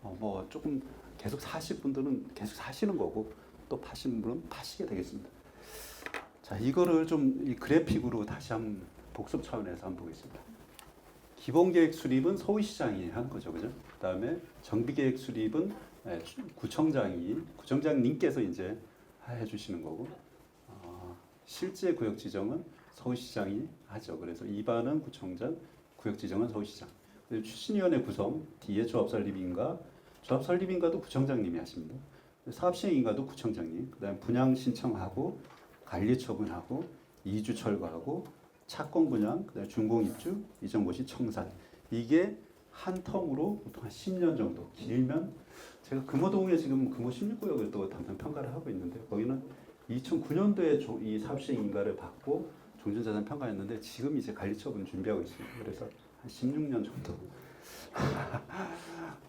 뭐 조금 계속 사실 분들은 계속 사시는 거고 또 파시는 분은 파시게 되겠습니다. 자, 이거를 좀 이 그래픽으로 다시 한번 복습 차원에서 한번 보겠습니다. 기본계획 수립은 서울시장이 하는 거죠, 그죠? 그다음에 정비계획 수립은 구청장님께서 이제 해주시는 거고, 실제 구역 지정은 서울시장이 하죠. 그래서 입안은 구청장, 구역 지정은 서울시장. 추진위원회 구성 뒤에 조합 설립인가도 구청장님이 하십니다. 사업시행인가도 구청장님. 그다음에 분양 신청하고 관리 처분하고 이주 철거하고 착공 분양, 그다음에 준공 입주, 이전고시 청산. 이게 한 텀으로 보통 한 10년 정도. 길면 제가 금호동에 지금 금호 16구역을 또 담당 평가를 하고 있는데 거기는 2009년도에 이 사업시행 인가를 받고 종전자산 평가했는데 지금 이제 관리 처분 준비하고 있습니다. 그래서 한 16년 정도.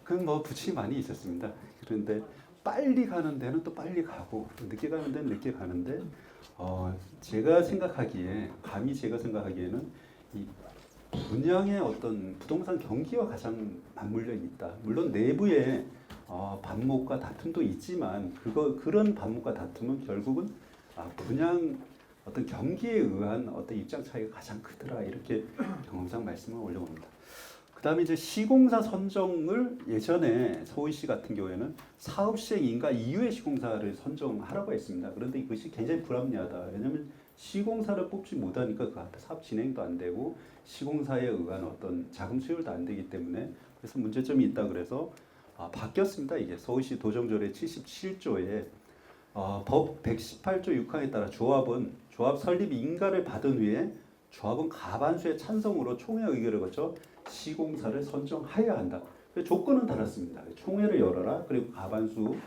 그건 뭐 부침이 많이 있었습니다. 그런데 빨리 가는 데는 또 빨리 가고 늦게 가는 데는 늦게 가는데 제가 생각하기에는 이 분양의 어떤 부동산 경기와 가장 맞물려 있다. 물론 내부에 반목과 다툼도 있지만 그런 반목과 다툼은 결국은 분양 어떤 경기에 의한 어떤 입장 차이가 가장 크더라 이렇게 경험상 말씀을 올려봅니다. 그다음에 이제 시공사 선정을 예전에 서울시 같은 경우에는 사업 시행 인가 이후에 시공사를 선정하라고 했습니다. 그런데 이것이 굉장히 불합리하다. 왜냐하면 시공사를 뽑지 못하니까 그 앞에 사업 진행도 안 되고 시공사에 의한 어떤 자금 수율도 안 되기 때문에 그래서 문제점이 있다 그래서 바뀌었습니다. 이게 서울시 도정조례 77조에 법 118조 6항에 따라 조합 설립 인가를 받은 후에 조합은 과반수의 찬성으로 총회 의결을 거쳐 시공사를 선정하여야 한다. 조건은 달랐습니다. 총회를 열어라. 그리고 과반수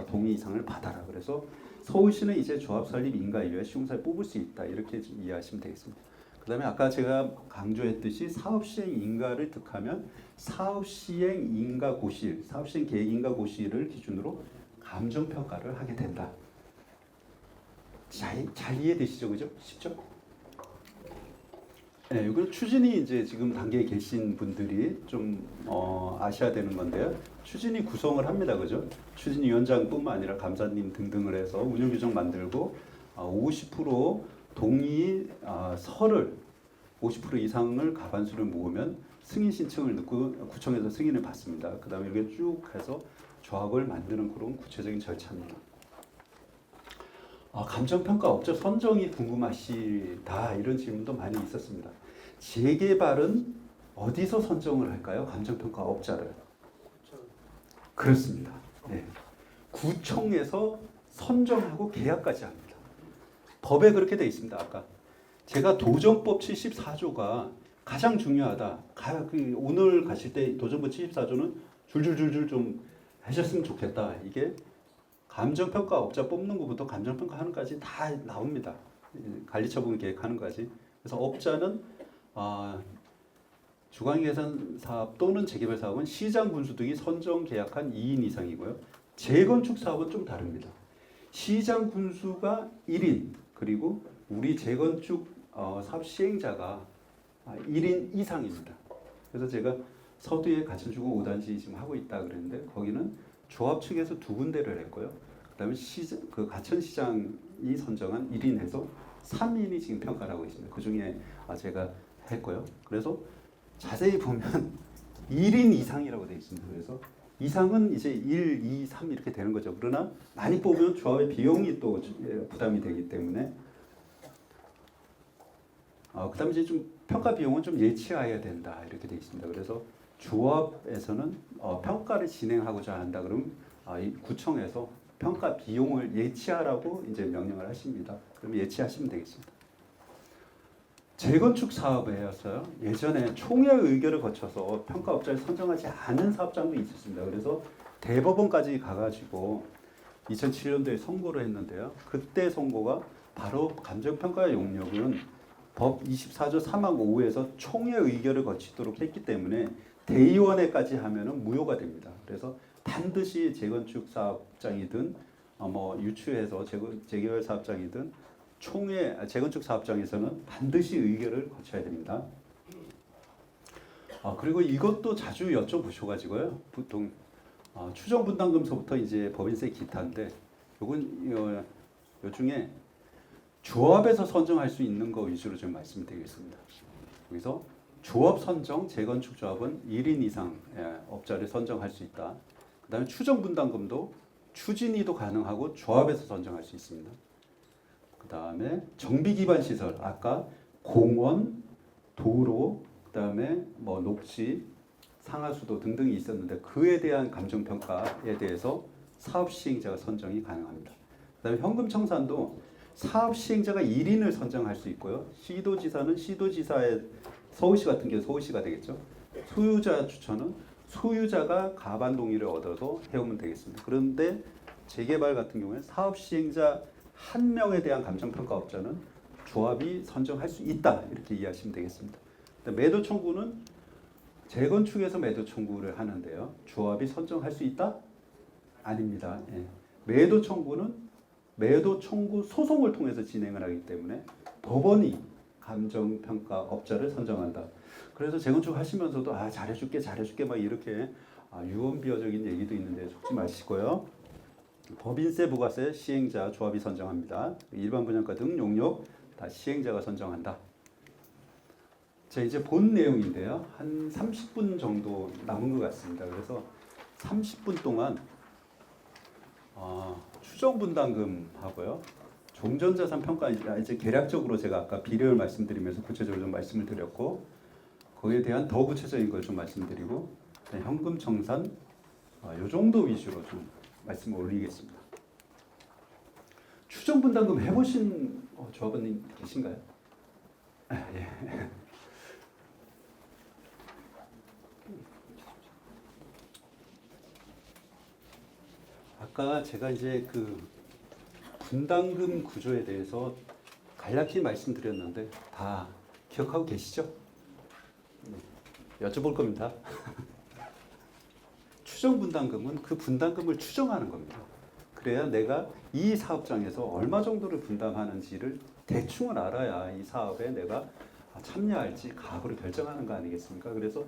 동의 이상을 받아라. 그래서 서울시는 이제 조합 설립 인가 이후에 시공사를 뽑을 수 있다. 이렇게 이해하시면 되겠습니다. 그다음에 아까 제가 강조했듯이 사업시행 인가를 득하면 사업시행 인가 고시일, 사업시행 계획 인가 고시일을 기준으로 감정평가를 하게 된다. 잘 이해되시죠? 그죠? 쉽죠? 네, 이건 추진위 이제 지금 단계에 계신 분들이 좀 아셔야 되는 건데요. 추진위 구성을 합니다, 그죠? 추진위원장뿐만 아니라 감사님 등등을 해서 운영 규정 만들고 50% 동의 설을 50% 이상을 가반수를 모으면 승인 신청을 넣고 구청에서 승인을 받습니다. 그다음에 이렇게 쭉 해서 조합을 만드는 그런 구체적인 절차입니다. 감정평가 업체 선정이 궁금하시다 이런 질문도 많이 있었습니다. 재개발은 어디서 선정을 할까요? 감정평가 업자를. 그렇습니다. 네. 구청에서 선정하고 계약까지 합니다. 법에 그렇게 되어 있습니다. 아까 제가 도정법 74조가 가장 중요하다. 오늘 가실 때 도정법 74조는 줄줄줄줄 좀 하셨으면 좋겠다. 이게 감정평가업자 뽑는 것부터 감정평가하는 까지 다 나옵니다. 관리처분 계획하는 까지. 그래서 업자는 주관개선 사업 또는 재개발 사업은 시장 군수 등이 선정 계약한 2인 이상이고요. 재건축 사업은 좀 다릅니다. 시장 군수가 1인 그리고 우리 재건축 사업 시행자가 1인 이상입니다. 그래서 제가 서두에 가천주공 5단지 지금 하고 있다 그랬는데 거기는 조합 측에서 2군데를 했고요. 그다음에 그 가천시장이 선정한 1인에서 3인이 지금 평가를 하고 있습니다. 그 중에 제가 했고요. 그래서 자세히 보면 1인 이상이라고 되어 있습니다. 그래서 이상은 이제 1, 2, 3 이렇게 되는 거죠. 그러나 많이 뽑으면 조합의 비용이 또 부담이 되기 때문에 그다음에 이제 좀 평가 비용은 좀 예치해야 된다 이렇게 되어 있습니다. 그래서 조합에서는 평가를 진행하고자 한다 그러면 이 구청에서 평가 비용을 예치하라고 이제 명령을 하십니다. 그럼 예치하시면 되겠습니다. 재건축 사업에서요. 예전에 총회 의결을 거쳐서 평가업자를 선정하지 않은 사업장도 있었습니다. 그래서 대법원까지 가가지고 2007년도에 선고를 했는데요. 그때 선고가 바로 감정평가 용역은 법 24조 3항 5에서 총회 의결을 거치도록 했기 때문에 대의원회까지 하면은 무효가 됩니다. 그래서 반드시 재건축 사업장이든 유추해서 재개발 사업장이든 총회 재건축 사업장에서는 반드시 의결을 거쳐야 됩니다. 그리고 이것도 자주 여쭤보셔가지고요. 보통 추정 분담금서부터 이제 법인세 기타인데 요건 요 중에 조합에서 선정할 수 있는 거 위주로 좀 말씀드리겠습니다. 여기서 조합 선정 재건축 조합은 1인 이상 업자를 선정할 수 있다. 그다음에 추정 분담금도 추진위도 가능하고 조합에서 선정할 수 있습니다. 그다음에 정비 기반 시설 아까 공원, 도로, 그다음에 녹지, 상하수도 등등이 있었는데 그에 대한 감정 평가에 대해서 사업 시행자가 선정이 가능합니다. 그다음에 현금 청산도 사업 시행자가 1인을 선정할 수 있고요. 시도지사는 시도지사의 서울시 같은 경우 서울시가 되겠죠. 소유자 추천은 소유자가 가반 동의를 얻어서 해오면 되겠습니다. 그런데 재개발 같은 경우에 사업 시행자 1명에 대한 감정평가업자는 조합이 선정할 수 있다 이렇게 이해하시면 되겠습니다. 매도 청구는 재건축에서 매도 청구를 하는데요. 조합이 선정할 수 있다? 아닙니다. 매도 청구는 매도 청구 소송을 통해서 진행을 하기 때문에 법원이 감정평가업자를 선정한다. 그래서 재건축 하시면서도 잘해줄게 막 이렇게 유언비어적인 얘기도 있는데 속지 마시고요. 법인세, 부가세 시행자 조합이 선정합니다. 일반 분양가 등 용역 다 시행자가 선정한다. 자 이제 본 내용인데요. 한 30분 정도 남은 것 같습니다. 그래서 30분 동안 추정 분담금 하고요. 종전자산 평가 이제 개략적으로 제가 아까 비례를 말씀드리면서 구체적으로 좀 말씀을 드렸고 거기에 대한 더 구체적인 걸 좀 말씀드리고 현금 청산 요 정도 위주로 좀 말씀을 올리겠습니다. 추정 분담금 해보신 조합원님 계신가요? 예. 아까 제가 이제 그 분담금 구조에 대해서 간략히 말씀드렸는데 다 기억하고 계시죠? 여쭤볼 겁니다. 추정 분담금은 그 분담금을 추정하는 겁니다. 그래야 내가 이 사업장에서 얼마 정도를 분담하는지를 대충을 알아야 이 사업에 내가 참여할지 가부를 결정하는 거 아니겠습니까? 그래서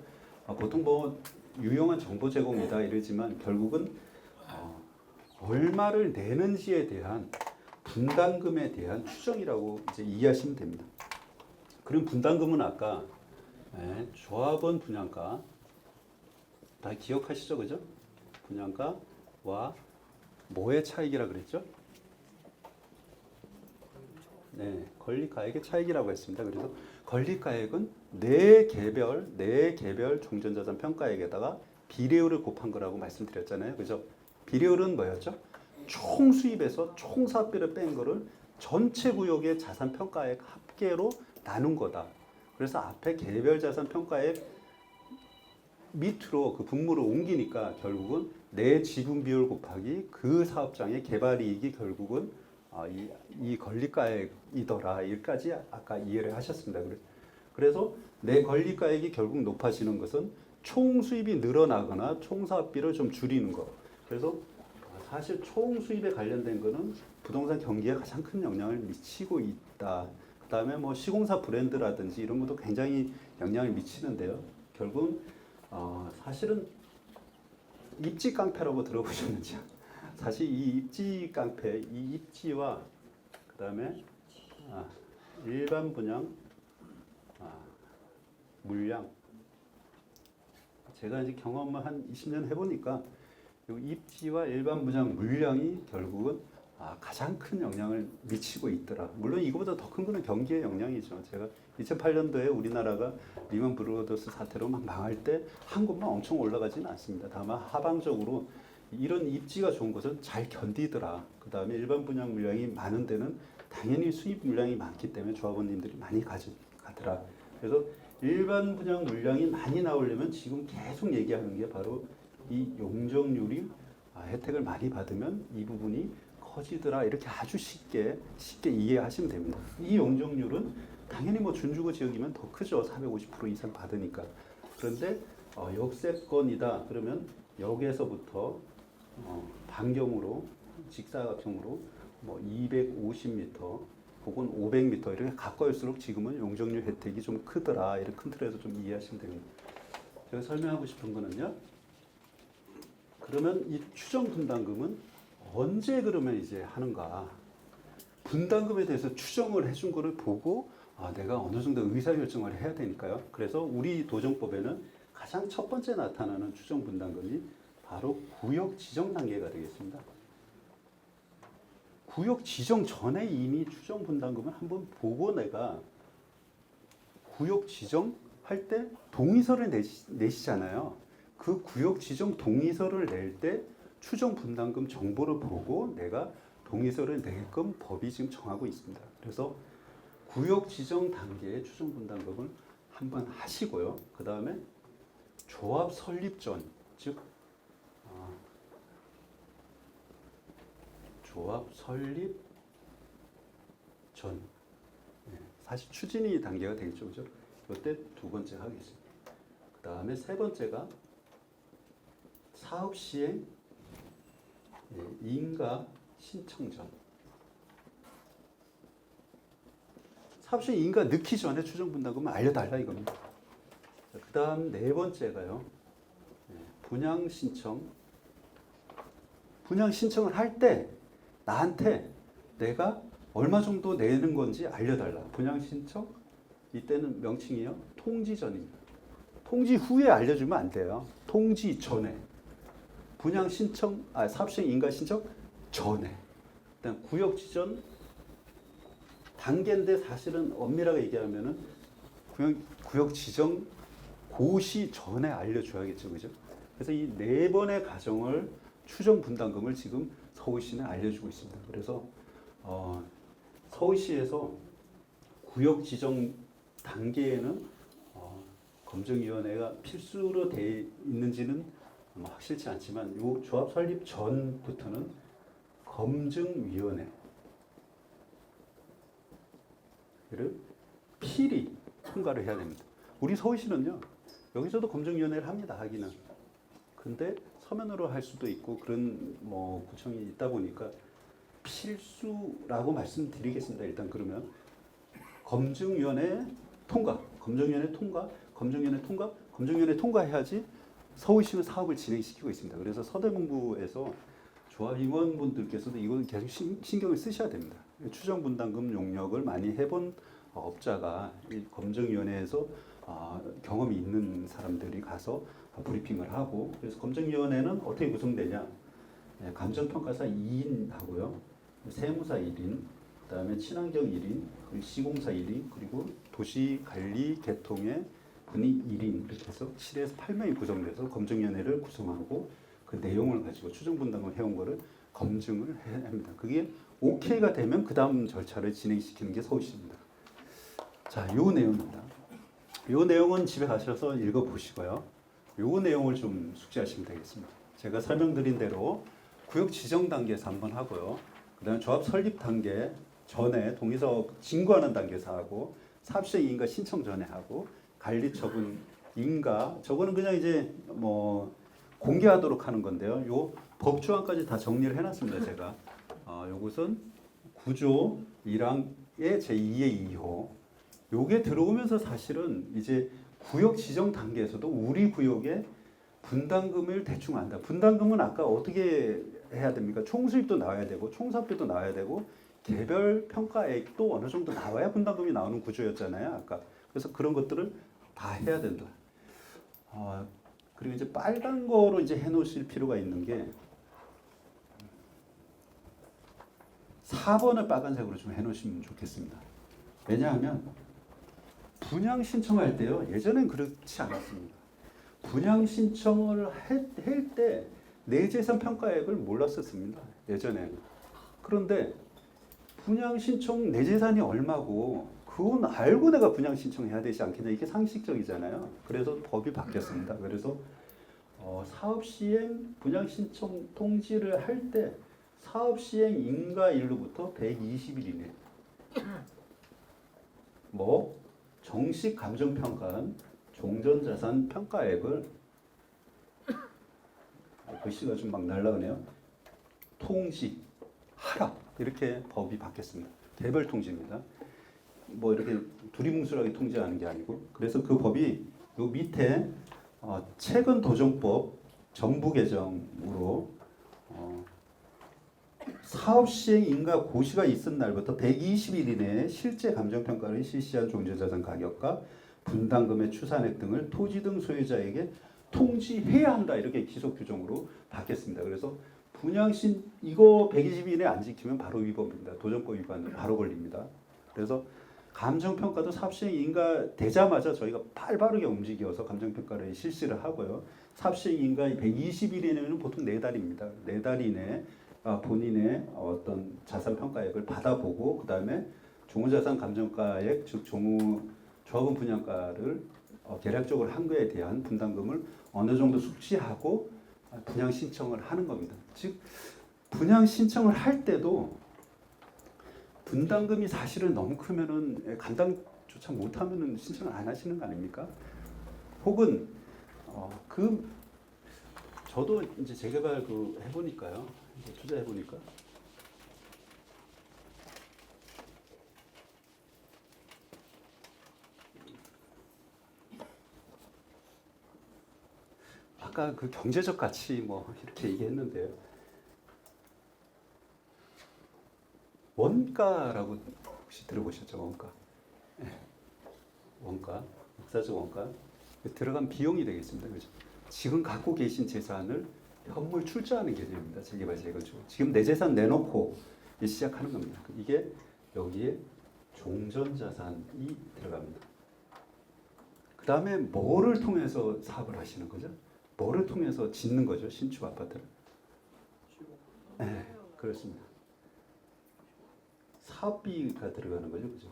보통 뭐 유용한 정보 제공이다 이러지만 결국은 얼마를 내는지에 대한 분담금에 대한 추정이라고 이제 이해하시면 됩니다. 그럼 분담금은 아까 조합원 분양가 다 기억하시죠, 그죠? 분양가와 뭐의 차익이라 그랬죠? 네, 권리가액의 차익이라고 했습니다. 그래서 권리가액은 내 개별 종전자산 평가액에다가 비례율을 곱한 거라고 말씀드렸잖아요, 그죠? 비례율은 뭐였죠? 총 수입에서 총 사업비를 뺀 거를 전체 구역의 자산 평가액 합계로 나눈 거다. 그래서 앞에 개별 자산 평가액 밑으로 그 분모를 옮기니까 결국은 내 지분 비율 곱하기 그 사업장의 개발 이익이 결국은 이 권리가액이더라. 여기까지 아까 이해를 하셨습니다. 그래서 내 권리가액이 결국 높아지는 것은 총 수입이 늘어나거나 총 사업비를 좀 줄이는 거. 그래서 사실 총 수입에 관련된 거는 부동산 경기에 가장 큰 영향을 미치고 있다. 그다음에 뭐 시공사 브랜드라든지 이런 것도 굉장히 영향을 미치는데요. 결국 사실은 입지 깡패라고 들어보셨는지. 사실 이 입지 깡패, 이 입지와 그다음에 일반 분양 물량. 제가 이제 경험을 한 20년 해보니까 이 입지와 일반 분양 물량이 결국은 가장 큰 영향을 미치고 있더라. 물론 이거보다 더 큰 거는 경기의 영향이죠. 제가 2008년도에 우리나라가 리먼 브러더스 사태로 막 망할 때 한 곳만 엄청 올라가지는 않습니다. 다만 하방적으로 이런 입지가 좋은 것은 잘 견디더라. 그 다음에 일반 분양 물량이 많은 데는 당연히 수입 물량이 많기 때문에 조합원님들이 많이 가더라. 그래서 일반 분양 물량이 많이 나오려면 지금 계속 얘기하는 게 바로 이 용적률이 혜택을 많이 받으면 이 부분이 커지더라. 이렇게 아주 쉽게 이해하시면 됩니다. 이 용적률은 당연히 뭐 준주거 지역이면 더 크죠. 450% 이상 받으니까. 그런데 역세권이다. 그러면 여기에서부터 반경으로 직사각형으로 뭐 250m 혹은 500m 이렇게 가까울수록 지금은 용적률 혜택이 좀 크더라. 이런 큰 틀에서 좀 이해하시면 됩니다. 제가 설명하고 싶은 거는요. 그러면 이 추정 분담금은 언제 그러면 이제 하는가? 분담금에 대해서 추정을 해준 거를 보고 내가 어느 정도 의사결정을 해야 되니까요. 그래서 우리 도정법에는 가장 첫 번째 나타나는 추정 분담금이 바로 구역 지정 단계가 되겠습니다. 구역 지정 전에 이미 추정 분담금을 한번 보고 내가 구역 지정할 때 동의서를 내시잖아요. 그 구역 지정 동의서를 낼 때 추정 분담금 정보를 보고 내가 동의서를 내게끔 법이 지금 정하고 있습니다. 그래서 구역 지정 단계의 추정 분담금을 한번 하시고요. 그 다음에 조합 설립 전, 즉 조합 설립 전, 사실 추진위 단계가 되겠죠, 그죠? 이때 두 번째 하겠습니다. 그 다음에 세 번째가 사업 시행 인가 신청 전. 사업 시행 인가 넣기 전에 추정 분담금을 알려달라 이겁니다. 그 다음 네 번째가요. 분양 신청. 분양 신청을 할 때 나한테 내가 얼마 정도 내는 건지 알려달라. 분양 신청 이때는 명칭이요. 통지 전입니다. 통지 후에 알려주면 안 돼요. 통지 전에. 분양 신청, 사업 시행 인가 신청 전에. 일단 구역 지정 단계인데 사실은 엄밀하게 얘기하면은 구역 지정 고시 전에 알려줘야겠죠, 그죠? 그래서 이 네 번의 과정을 추정 분담금을 지금 서울시는 알려주고 있습니다. 그래서 서울시에서 구역 지정 단계에는 검증위원회가 필수로 돼 있는지는 확실치 않지만 이 조합 설립 전부터는 검증위원회를 필히 통과를 해야 됩니다. 우리 서울시는요 여기서도 검증위원회를 합니다. 하기는. 근데 서면으로 할 수도 있고 그런 뭐 구청이 있다 보니까 필수라고 말씀드리겠습니다. 일단 그러면 검증위원회 통과, 검증위원회 통과해야지 서울시는 사업을 진행시키고 있습니다. 그래서 서대문구에서 조합 임원분들께서도 이건 계속 신경을 쓰셔야 됩니다. 추정 분담금 용역을 많이 해본 업자가 이 검증위원회에서 경험이 있는 사람들이 가서 브리핑을 하고, 그래서 검증위원회는 어떻게 구성되냐? 감정평가사 2인 하고요, 세무사 1인, 그다음에 친환경 1인, 그리고 시공사 1인, 그리고 도시관리 개통의 분이 1인, 이렇게 해서 7에서 8명이 구성돼서 검증위원회를 구성하고 그 내용을 가지고 추정 분담을 해온 거를 검증을 해야 합니다. 그게 오케이가 되면 그 다음 절차를 진행시키는 게 서울시입니다. 자, 요 내용입니다. 요 내용은 집에 가셔서 읽어보시고요. 요 내용을 좀 숙지하시면 되겠습니다. 제가 설명드린 대로 구역 지정 단계에서 한번 하고요. 그 다음에 조합 설립 단계 전에 동의서 진구하는 단계에서 하고, 사업시행 인가 신청 전에 하고, 관리 처분 인가, 저거는 그냥 이제 뭐 공개하도록 하는 건데요. 요 법조항까지 다 정리를 해놨습니다. 제가 요것은 9조 1항의 제2의 2호. 요게 들어오면서 사실은 이제 구역 지정 단계에서도 우리 구역에 분담금을 대충 안다. 분담금은 아까 어떻게 해야 됩니까? 총수입도 나와야 되고 총사비도 나와야 되고 개별 평가액도 어느 정도 나와야 분담금이 나오는 구조였잖아요. 아까. 그래서 그런 것들을 다 해야 된다. 그리고 이제 빨간 거로 이제 해놓으실 필요가 있는 게 4번을 빨간색으로 좀 해놓으시면 좋겠습니다. 왜냐하면 분양 신청할 때요, 예전엔 그렇지 않았습니다. 분양 신청을 할 때 내재산 평가액을 몰랐었습니다. 예전에는. 그런데 분양 신청 내재산이 얼마고 그건 알고 내가 분양 신청해야 되지 않겠냐, 이게 상식적이잖아요. 그래서 법이 바뀌었습니다. 그래서 사업 시행 분양 신청 통지를 할 때 사업 시행 인가일로부터 120일 이내 뭐 정식 감정 평가한 종전자산 평가액을, 글씨가 좀 막 날라가네요. 통지하라, 이렇게 법이 바뀌었습니다. 개별 통지입니다. 뭐 이렇게 두리뭉술하게 통지하는 게 아니고. 그래서 그 법이 요 밑에 최근 도정법 정부 개정으로 사업 시행 인가 고시가 있은 날부터 120일 이내에 실제 감정 평가를 실시한 종전자산 가격과 분담금의 추산액 등을 토지 등 소유자에게 통지해야 한다, 이렇게 기속 규정으로 바뀌었습니다. 그래서 분양신 이거 120일 이내 안 지키면 바로 위법입니다. 도정법 위반 바로 걸립니다. 그래서 감정평가도 사업시행 인가 되자마자 저희가 발빠르게 움직여서 감정평가를 실시를 하고요. 사업시행 인가 120일 이내는 보통 4달입니다. 4달 이내에 본인의 어떤 자산 평가액을 받아보고, 그 다음에 종후자산 감정가액, 즉 조합원 분양가를 계략적으로 한 거에 대한 분담금을 어느 정도 숙지하고 분양 신청을 하는 겁니다. 즉 분양 신청을 할 때도 분담금이 사실은 너무 크면은 감당조차 못하면은 신청을 안 하시는 거 아닙니까? 혹은 저도 이제 재개발 해보니까요, 투자해 보니까 아까 그 경제적 가치 뭐 이렇게 얘기했는데요. 원가라고 혹시 들어보셨죠? 원가. 원가, 역사적 원가. 들어간 비용이 되겠습니다. 그죠? 지금 갖고 계신 재산을 현물 출자하는 개념입니다. 재개발 재건축. 지금 내 재산 내놓고 시작하는 겁니다. 이게 여기에 종전자산이 들어갑니다. 그 다음에 뭐를 통해서 사업을 하시는 거죠? 뭐를 통해서 짓는 거죠? 신축 아파트를. 네, 그렇습니다. 사업비가 들어가는 거죠, 그죠?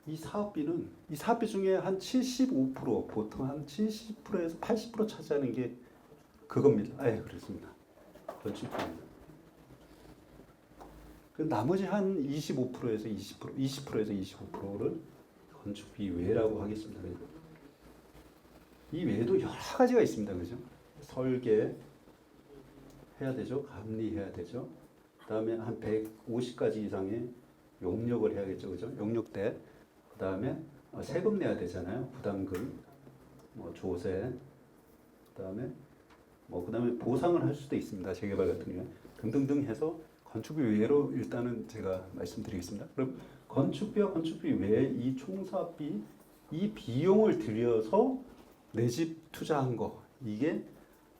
이 사업비 중에 한 75%, 보통 한 70%에서 80% 차지하는 게 그겁니다. 네, 그렇습니다. 건축비입니다. 그 나머지 한 25%에서 20%에서 25%를 건축비 외라고 하겠습니다. 이 외에도 여러 가지가 있습니다, 그죠? 설계 해야 되죠, 감리해야 되죠. 그다음에 한 150가지 이상의 용역을 해야겠죠, 그죠? 용역대. 그다음에 세금 내야 되잖아요. 부담금, 뭐 조세, 그다음에 보상을 할 수도 있습니다. 재개발 같은 경우 등등등 해서 건축비 외로 일단은 제가 말씀드리겠습니다. 그럼 건축비와 건축비 외에 이 총사비, 이 비용을 들여서 내 집 투자한 거, 이게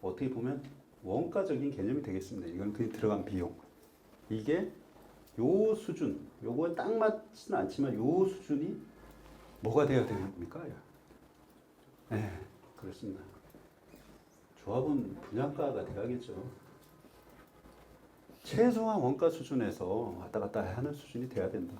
어떻게 보면 원가적인 개념이 되겠습니다. 이건 그냥 들어간 비용. 이게 요 수준, 요거에 딱 맞지는 않지만 요 수준이 뭐가 돼야 됩니까? 네, 그렇습니다. 조합은 분양가가 돼야겠죠. 최소한 원가 수준에서 왔다 갔다 하는 수준이 돼야 된다.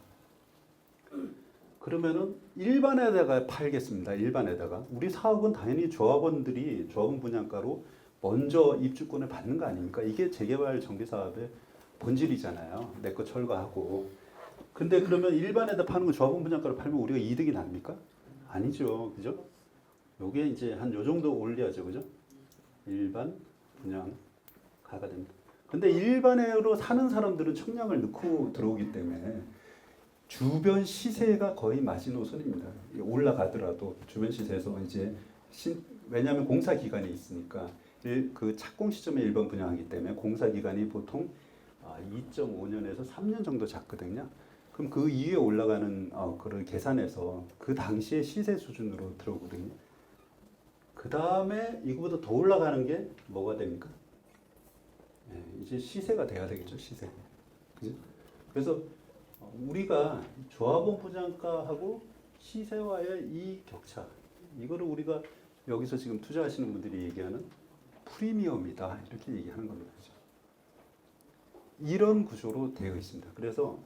그러면은 일반에다가 팔겠습니다. 일반에다가. 우리 사업은 당연히 조합원들이 조합원 분양가로 먼저 입주권을 받는 거 아닙니까? 이게 재개발 정비사업의 본질이잖아요. 내 거 철거하고. 근데 그러면 일반에다 파는 거 조합원 분양가로 팔면 우리가 이득이 납니까? 아니죠. 요게 이제 한 요 정도 올려야죠. 그죠? 일반 분양가가 됩니다. 근데 일반으로 사는 사람들은 청량을 넣고 들어오기 때문에 주변 시세가 거의 마지노선입니다. 올라가더라도 주변 시세에서 이제 왜냐하면 공사 기간이 있으니까 그 착공 시점에 일반 분양하기 때문에 공사 기간이 보통 2.5년에서 3년 정도 잡거든요. 그럼 그 이후에 올라가는 그걸 계산해서 그 당시의 시세 수준으로 들어오거든요. 그 다음에 이거보다 더 올라가는 게 뭐가 됩니까? 네, 이제 시세가 돼야 되겠죠, 시세. 그죠? 그래서 우리가 조합원 분양가하고 시세와의 이 격차, 이거를 우리가 여기서 지금 투자하시는 분들이 얘기하는 프리미엄이다, 이렇게 얘기하는 겁니다. 그죠? 이런 구조로 되어 있습니다. 그래서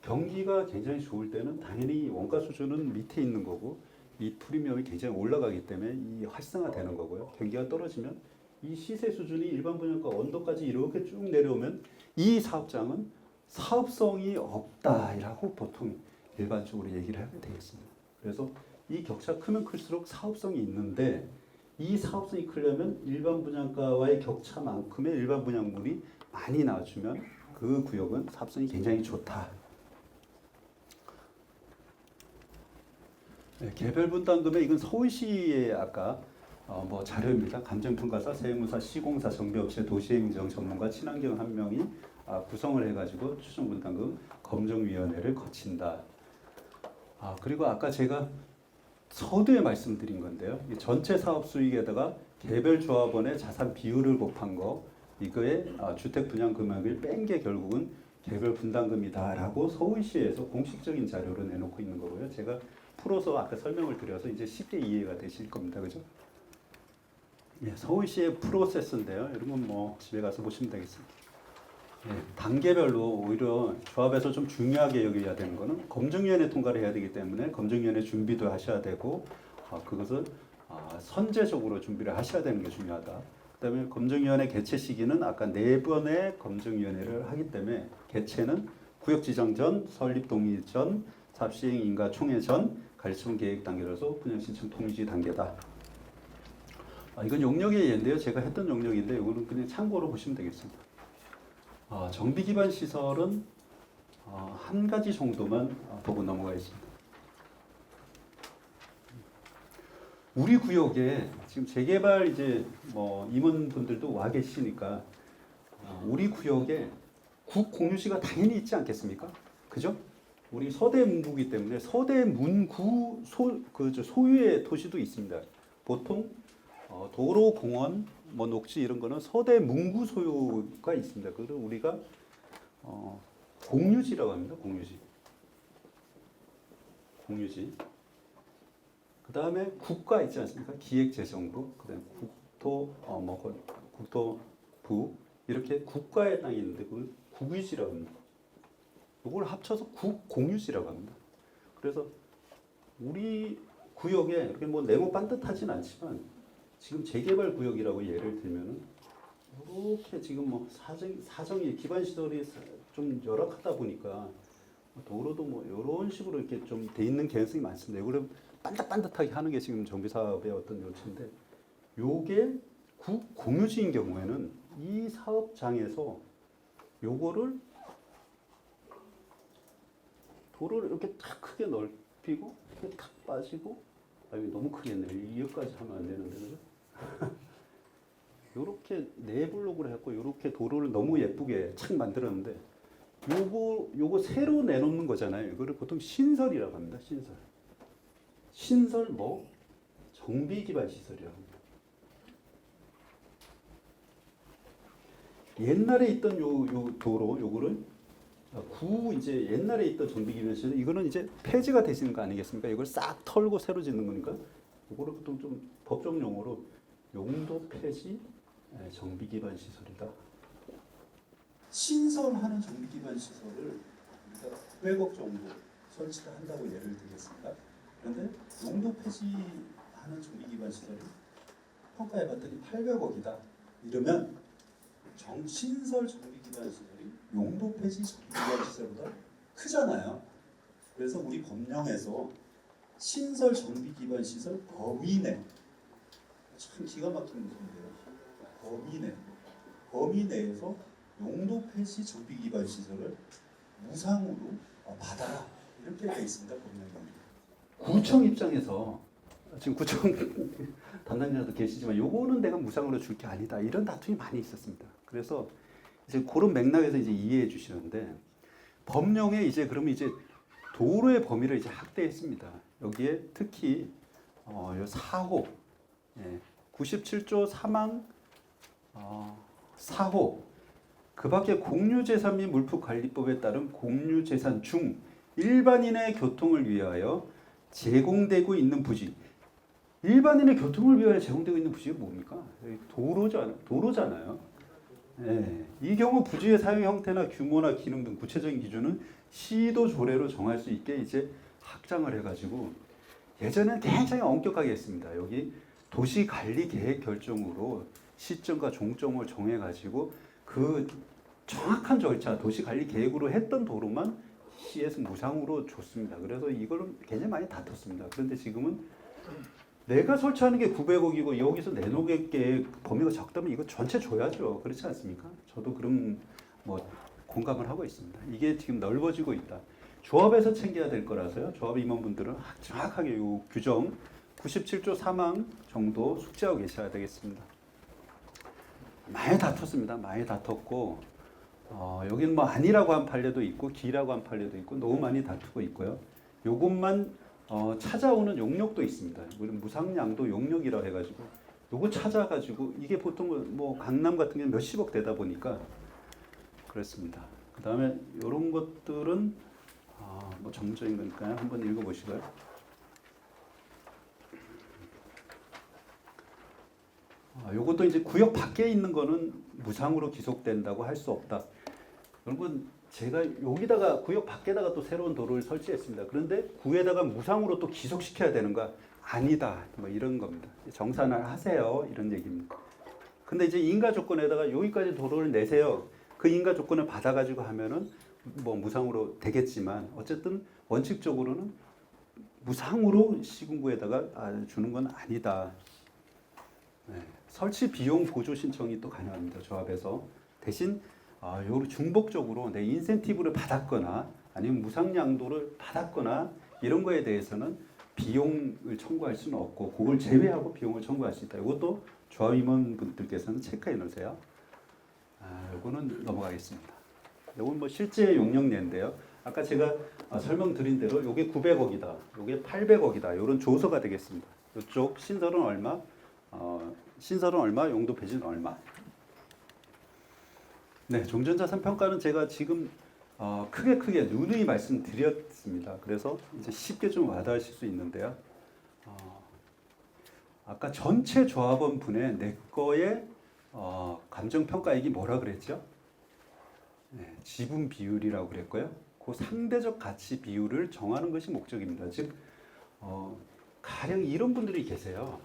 경기가 굉장히 좋을 때는 당연히 원가 수준은 밑에 있는 거고 이 프리미엄이 굉장히 올라가기 때문에 이 활성화되는 거고요. 경기가 떨어지면 이 시세 수준이 일반 분양가 언더까지 이렇게 쭉 내려오면 이 사업장은 사업성이 없다라고 보통 일반적으로 얘기를 하게 되겠습니다. 그래서 이 격차 크면 클수록 사업성이 있는데 이 사업성이 크려면 일반 분양가와의 격차만큼의 일반 분양물이 많이 나와주면 그 구역은 사업성이 굉장히 좋다. 네, 개별 분담금에 이건 서울시의 아까 자료입니다. 감정평가사, 세무사, 시공사, 정비업체, 도시행정 전문가, 친환경 한 명이 구성을 해가지고 추정 분담금 검증위원회를 거친다. 그리고 아까 제가 서두에 말씀드린 건데요. 이 전체 사업 수익에다가 개별 조합원의 자산 비율을 곱한 거, 이거에 주택 분양 금액을 뺀 게 결국은 개별 분담금이다라고 서울시에서 공식적인 자료로 내놓고 있는 거고요. 제가 풀어서 아까 설명을 드려서 이제 쉽게 이해가 되실 겁니다. 그죠? 예, 서울시의 프로세스인데요. 여러분 집에 가서 보시면 되겠습니다. 예, 단계별로 오히려 조합에서 좀 중요하게 여겨야 되는 거는 검증위원회 통과를 해야 되기 때문에 검증위원회 준비도 하셔야 되고 그것을 선제적으로 준비를 하셔야 되는 게 중요하다. 그다음에 검증위원회 개최 시기는 아까 4번의 검증위원회를 하기 때문에 개최는 구역 지정 전, 설립 동의 전, 사업시행 인가 총회 전, 가치분 계획 단계로서 분양 신청 통지 단계다. 이건 용역의 예인데요. 제가 했던 용역인데 이거는 그냥 참고로 보시면 되겠습니다. 정비 기반 시설은 한 가지 정도만 보고 넘어가겠습니다. 우리 구역에 지금 재개발 이제 임원분들도 와 계시니까 우리 구역에 국 공유지가 당연히 있지 않겠습니까? 그죠? 우리 서대문구이기 때문에 서대문구 소유의 도시도 있습니다. 보통 도로, 공원, 녹지 이런 거는 서대문구 소유가 있습니다. 그걸 우리가 공유지라고 합니다. 공유지. 그 다음에 국가 있지 않습니까? 기획재정부, 그다음에 국토부 이렇게 국가의 땅이 있는데 그걸 국유지라고 합니다. 이걸 합쳐서 국공유지라고 합니다. 그래서 우리 구역에 이렇게 네모 반듯하진 않지만 지금 재개발 구역이라고 예를 들면은 이렇게 지금 사정이 기반 시설이 좀 열악하다 보니까 도로도 이런 식으로 이렇게 좀 돼 있는 개연성이 많습니다. 이거를 반듯반듯하게 하는 게 지금 정비 사업의 어떤 요체인데, 요게 국공유지인 경우에는 이 사업장에서 요거를 도로를 이렇게 탁 크게 넓히고 이렇게 탁 빠지고 여기 너무 크겠네요. 여기까지 하면 안 되는데 그죠? 요렇게 네 블록으로 해갖고 요렇게 도로를 너무 예쁘게 착 만들었는데 요거 새로 내놓는 거잖아요. 이거를 보통 신설이라고 합니다. 신설 뭐 정비 기반 시설이라고 합니다. 옛날에 있던 요 도로 요거를 이제 옛날에 있던 정비 기반 시설 이거는 이제 폐지가 되시는 거 아니겠습니까? 이걸 싹 털고 새로 짓는 거니까 요거를 보통 좀 법적 용어로 용도 폐지 정비 기반 시설이다. 신설하는 정비 기반 시설을 우리가 900억 정도 설치를 한다고 예를 들겠습니다. 그런데 용도 폐지하는 정비 기반 시설이 평가해봤더니 800억이다. 이러면 신설 정비 기반 시설이 용도 폐지 정비 기반 시설보다 크잖아요. 그래서 우리 법령에서 신설 정비 기반 시설 범위 내 참 기가 막힌 문제인데요. 범위 내에서 용도 폐지 정비 기반 시설을 무상으로 받아라 이렇게 되어 있습니다. 법령에. 구청 입장에서 지금 구청 담당자도 계시지만 요거는 내가 무상으로 줄 게 아니다 이런 다툼이 많이 있었습니다. 그래서 이제 그런 맥락에서 이제 이해해 주시는데 법령에 이제 그러면 이제 도로의 범위를 이제 확대했습니다. 여기에 특히 요 4호 97조 3항 4호 그 밖에 공유재산 및 물품관리법에 따른 공유재산 중 일반인의 교통을 위하여 제공되고 있는 부지. 일반인의 교통을 위하여 제공되고 있는 부지가 뭡니까? 도로잖아요. 네. 이 경우 부지의 사용 형태나 규모나 기능 등 구체적인 기준은 시도 조례로 정할 수 있게 이제 확장을 해가지고 예전에는 굉장히 엄격하게 했습니다. 여기 도시관리계획 결정으로 시점과 종점을 정해가지고 그 정확한 절차, 도시관리계획으로 했던 도로만 시에서 무상으로 줬습니다. 그래서 이걸 굉장히 많이 다퉜습니다. 그런데 지금은 내가 설치하는 게 900억이고 여기서 내놓을게 범위가 적다면 이거 전체 줘야죠. 그렇지 않습니까? 저도 그런 공감을 하고 있습니다. 이게 지금 넓어지고 있다. 조합에서 챙겨야 될 거라서요. 조합 임원분들은 정확하게 이 규정 97조 3항 정도 숙지하고 계셔야 되겠습니다. 많이 다퉜습니다. 많이 다퉜고 여기는 아니라고 한 판례도 있고 기라고 한 판례도 있고 너무 많이 다투고 있고요. 요것만 찾아오는 용역도 있습니다. 우리는 무상양도 용역이라고 해가지고 요거 찾아가지고 이게 보통 강남 같은 경우는 몇십억 되다 보니까 그렇습니다. 그 다음에 이런 것들은 정적인 거니까요. 한번 읽어보시고요. 요것도 이제 구역 밖에 있는 거는 무상으로 기속된다고 할 수 없다. 여러분 제가 여기다가 구역 밖에다가 또 새로운 도로를 설치했습니다. 그런데 구에다가 무상으로 또 기속시켜야 되는가? 아니다. 이런 겁니다. 정산을 하세요. 이런 얘기입니다. 근데 이제 인가 조건에다가 여기까지 도로를 내세요. 그 인가 조건을 받아가지고 하면은 무상으로 되겠지만 어쨌든 원칙적으로는 무상으로 시군구에다가 주는 건 아니다. 네. 설치 비용 보조 신청이 또 가능합니다. 조합에서 대신 요 중복적으로 내 인센티브를 받았거나 아니면 무상양도를 받았거나 이런 거에 대해서는 비용을 청구할 수는 없고 그걸 제외하고 비용을 청구할 수 있다. 이것도 조합 임원분들께서는 체크해 놓으세요. 요거는 넘어가겠습니다. 요건 실제 용역내인데요. 아까 제가 설명드린 대로 요게 900억이다. 요게 800억이다. 요런 조서가 되겠습니다. 이쪽 신설은 얼마? 신설은 얼마? 용도 폐지는 얼마? 네, 종전자산 평가는 제가 지금 크게 누누이 말씀드렸습니다. 그래서 이제 쉽게 좀 와닿으실 수 있는데요. 아까 전체 조합원 분의 내 거의 감정평가액이 뭐라 그랬죠? 네, 지분 비율이라고 그랬고요. 그 상대적 가치 비율을 정하는 것이 목적입니다. 즉 가령 이런 분들이 계세요.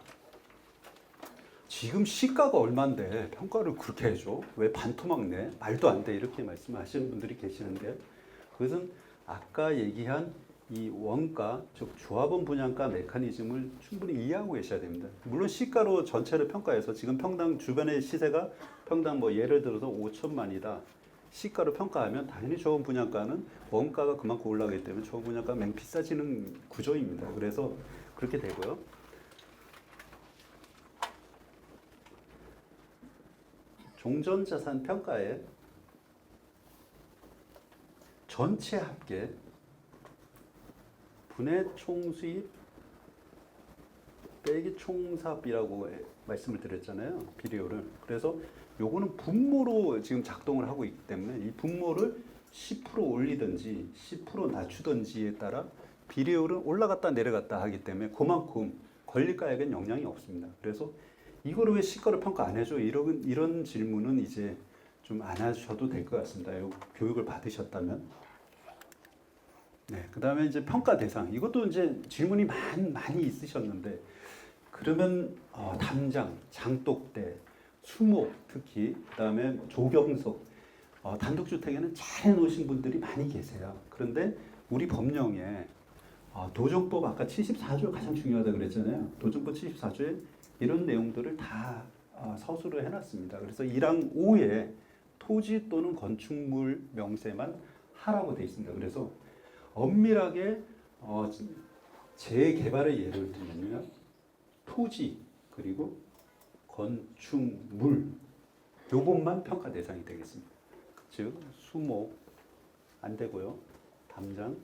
지금 시가가 얼마인데 평가를 그렇게 해줘? 왜 반토막 내? 말도 안 돼. 이렇게 말씀하시는 분들이 계시는데 그것은 아까 얘기한 이 원가, 즉 조합원 분양가 메커니즘을 충분히 이해하고 계셔야 됩니다. 물론 시가로 전체를 평가해서 지금 평당 주변의 시세가 평당 예를 들어서 5천만이다. 시가로 평가하면 당연히 좋은 분양가는 원가가 그만큼 올라가기 때문에 좋은 분양가가 맹 비싸지는 구조입니다. 그래서 그렇게 되고요. 종전자산 평가에 전체 합계 분의 총수입 빼기 총사업이라고 말씀을 드렸잖아요. 비례율을. 그래서 요거는 분모로 지금 작동을 하고 있기 때문에 이 분모를 10% 올리든지 10% 낮추든지에 따라 비례율은 올라갔다 내려갔다 하기 때문에 그만큼 권리가액엔 영향이 없습니다. 그래서 이거를 왜 시가로 평가 안 해줘? 이런 질문은 이제 좀 안 하셔도 될 것 같습니다. 요 교육을 받으셨다면. 네, 그 다음에 이제 평가 대상. 이것도 이제 질문이 많이 있으셨는데, 그러면 담장, 장독대, 수목 특히, 그 다음에 조경석, 단독주택에는 잘 해놓으신 분들이 많이 계세요. 그런데 우리 법령에 도정법 아까 74조 가장 중요하다 그랬잖아요. 도정법 74조에 이런 내용들을 다 서술을 해놨습니다. 그래서 1항 5에 토지 또는 건축물 명세만 하라고 돼 있습니다. 그래서 엄밀하게 재개발의 예를 들면요, 토지 그리고 건축물 요것만 평가 대상이 되겠습니다. 즉 수목 안 되고요, 담장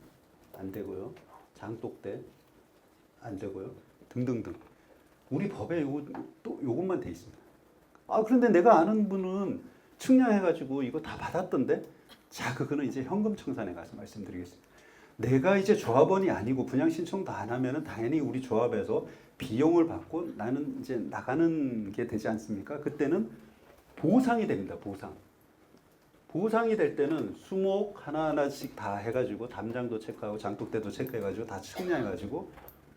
안 되고요, 장독대 안 되고요, 등등등. 우리 법에 요것만 돼 있습니다. 그런데 내가 아는 분은 측량해가지고 이거 다 받았던데? 자, 그거는 이제 현금 청산에 가서 말씀드리겠습니다. 내가 이제 조합원이 아니고 분양 신청도 안 하면은 당연히 우리 조합에서 비용을 받고 나는 이제 나가는 게 되지 않습니까? 그때는 보상이 됩니다. 보상이 될 때는 수목 하나하나씩 다 해가지고 담장도 체크하고 장독대도 체크해가지고 다 측량해가지고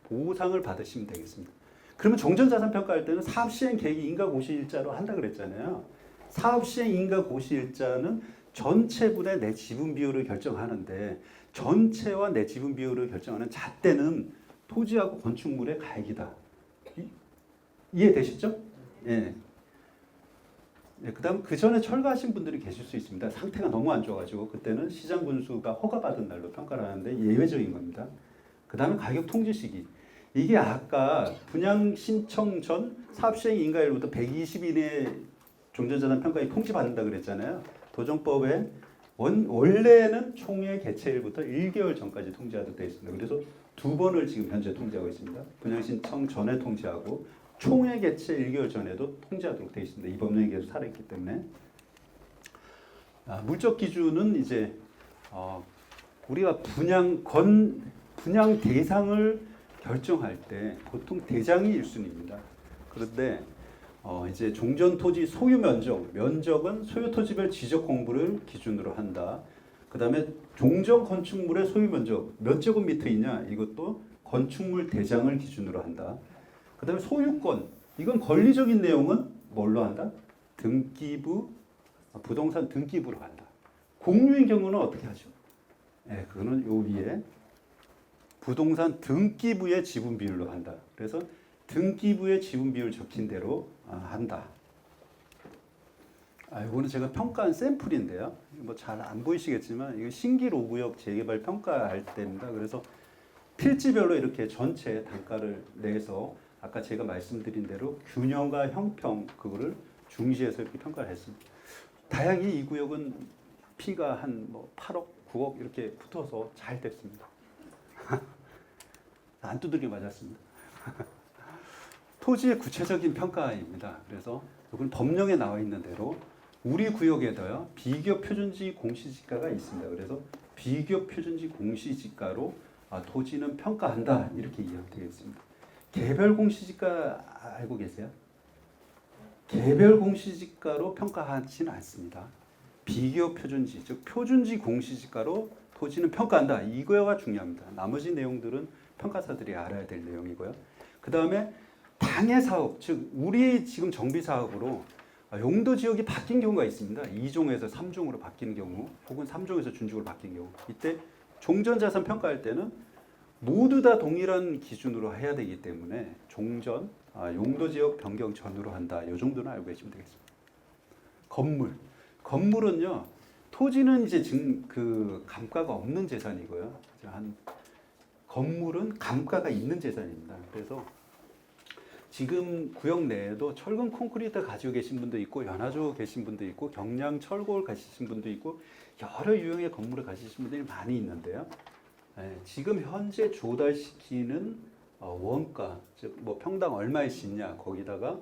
보상을 받으시면 되겠습니다. 그러면 종전자산 평가할 때는 사업시행 계획 인가고시일자로 한다 그랬잖아요. 사업시행 인가고시일자는 전체분의 내 지분 비율을 결정하는데 전체와 내 지분 비율을 결정하는 잣대는 토지하고 건축물의 가액이다. 이해되시죠? 예. 네, 그다음 그 전에 철거하신 분들이 계실 수 있습니다. 상태가 너무 안 좋아가지고 그때는 시장 분수가 허가받은 날로 평가를 하는데 예외적인 겁니다. 그다음에 가격 통지 시기. 이게 아까 분양 신청 전 사업시행 인가일로부터 120일 이내에 종전자산 평가에 통지받는다 그랬잖아요. 도정법에 원래는 총회 개최일부터 1개월 전까지 통지하도록 되어 있습니다. 그래서 두 번을 지금 현재 통지하고 있습니다. 분양 신청 전에 통지하고 총회 개최 1개월 전에도 통지하도록 되어 있습니다. 이 법령이 계속 살아있기 때문에. 물적 기준은 이제 우리가 분양 대상을 결정할 때 보통 대장이 1순위입니다. 그런데 이제 종전 토지 소유 면적은 소유 토지별 지적 공부를 기준으로 한다. 그 다음에 종전 건축물의 소유 면적 몇 제곱미터이냐 이것도 건축물 대장을 기준으로 한다. 그 다음에 소유권 이건 권리적인 내용은 뭘로 한다? 등기부 부동산 등기부로 한다. 공유인 경우는 어떻게 하죠? 네, 그거는 요 위에 부동산 등기부의 지분 비율로 한다. 그래서 등기부의 지분 비율 적힌 대로 한다. 이거는 제가 평가한 샘플인데요. 뭐 잘 안 보이시겠지만 이거 신길 5구역 재개발 평가할 때입니다. 그래서 필지별로 이렇게 전체 단가를 내서 아까 제가 말씀드린 대로 균형과 형평 그거를 중시해서 이렇게 평가를 했습니다. 다행히 이 구역은 피가 한 뭐 8억, 9억 이렇게 붙어서 잘 됐습니다. 안 두들겨 맞았습니다. 토지의 구체적인 평가입니다. 그래서 이건 법령에 나와 있는 대로 우리 구역에도요 비교 표준지 공시지가가 있습니다. 그래서 비교 표준지 공시지가로 토지는 평가한다 이렇게 이해하면 되겠습니다. 개별 공시지가 알고 계세요? 개별 공시지가로 평가하지는 않습니다. 비교 표준지 즉 표준지 공시지가로 토지는 평가한다. 이거가 중요합니다. 나머지 내용들은 평가사들이 알아야 될 내용이고요. 그 다음에 당해 사업, 즉 우리 지금 정비 사업으로 용도 지역이 바뀐 경우가 있습니다. 2종에서 3종으로 바뀌는 경우, 혹은 3종에서 준종으로 바뀐 경우, 이때 종전자산 평가할 때는 모두 다 동일한 기준으로 해야 되기 때문에 종전, 용도 지역 변경 전으로 한다. 이 정도는 알고 계시면 되겠습니다. 건물은요 토지는 이제 그 감가가 없는 재산이고요. 건물은 감가가 있는 재산입니다. 그래서 지금 구역 내에도 철근 콘크리트 가지고 계신 분도 있고 연화조 계신 분도 있고 경량 철골 가지신 분도 있고 여러 유형의 건물을 가지신 분들이 많이 있는데요. 지금 현재 조달시키는 원가, 즉 뭐 평당 얼마에 짓냐 거기다가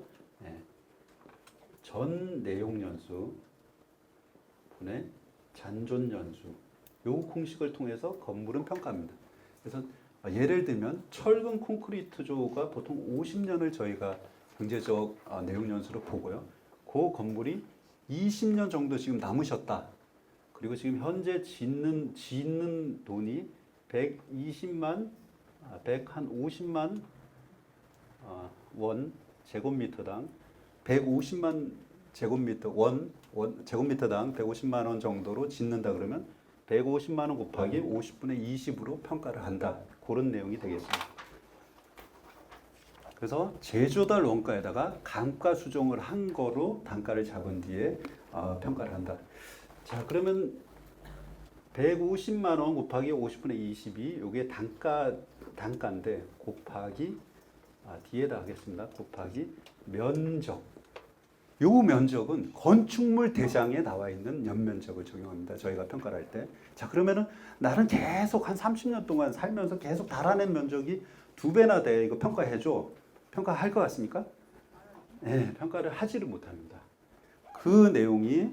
전 내용 연수 분의 잔존 연수 요 공식을 통해서 건물은 평가합니다. 그래서 예를 들면 철근 콘크리트조가 보통 50년을 저희가 경제적 내용 연수로 보고요. 그 건물이 20년 정도 지금 남으셨다. 그리고 지금 현재 짓는 돈이 150만 원 제곱미터당 150만 제곱미터당 150만 원 정도로 짓는다 그러면 150만 원 곱하기 50분의 20으로 평가를 한다. 그런 내용이 되겠습니다. 그래서 재조달 원가에다가 감가 수정을 한 거로 단가를 잡은 뒤에 평가를 한다. 자, 그러면 150만 원 곱하기 50분의 20이 이게 단가인데 곱하기 뒤에다 하겠습니다. 곱하기 면적. 요 면적은 건축물 대장에 나와 있는 연면적을 적용합니다. 저희가 평가를 할 때. 자, 그러면은 나는 계속 한 30년 동안 살면서 계속 달아낸 면적이 2배나 돼. 이거 평가해줘. 평가할 것 같습니까? 네, 평가를 하지를 못합니다. 그 내용이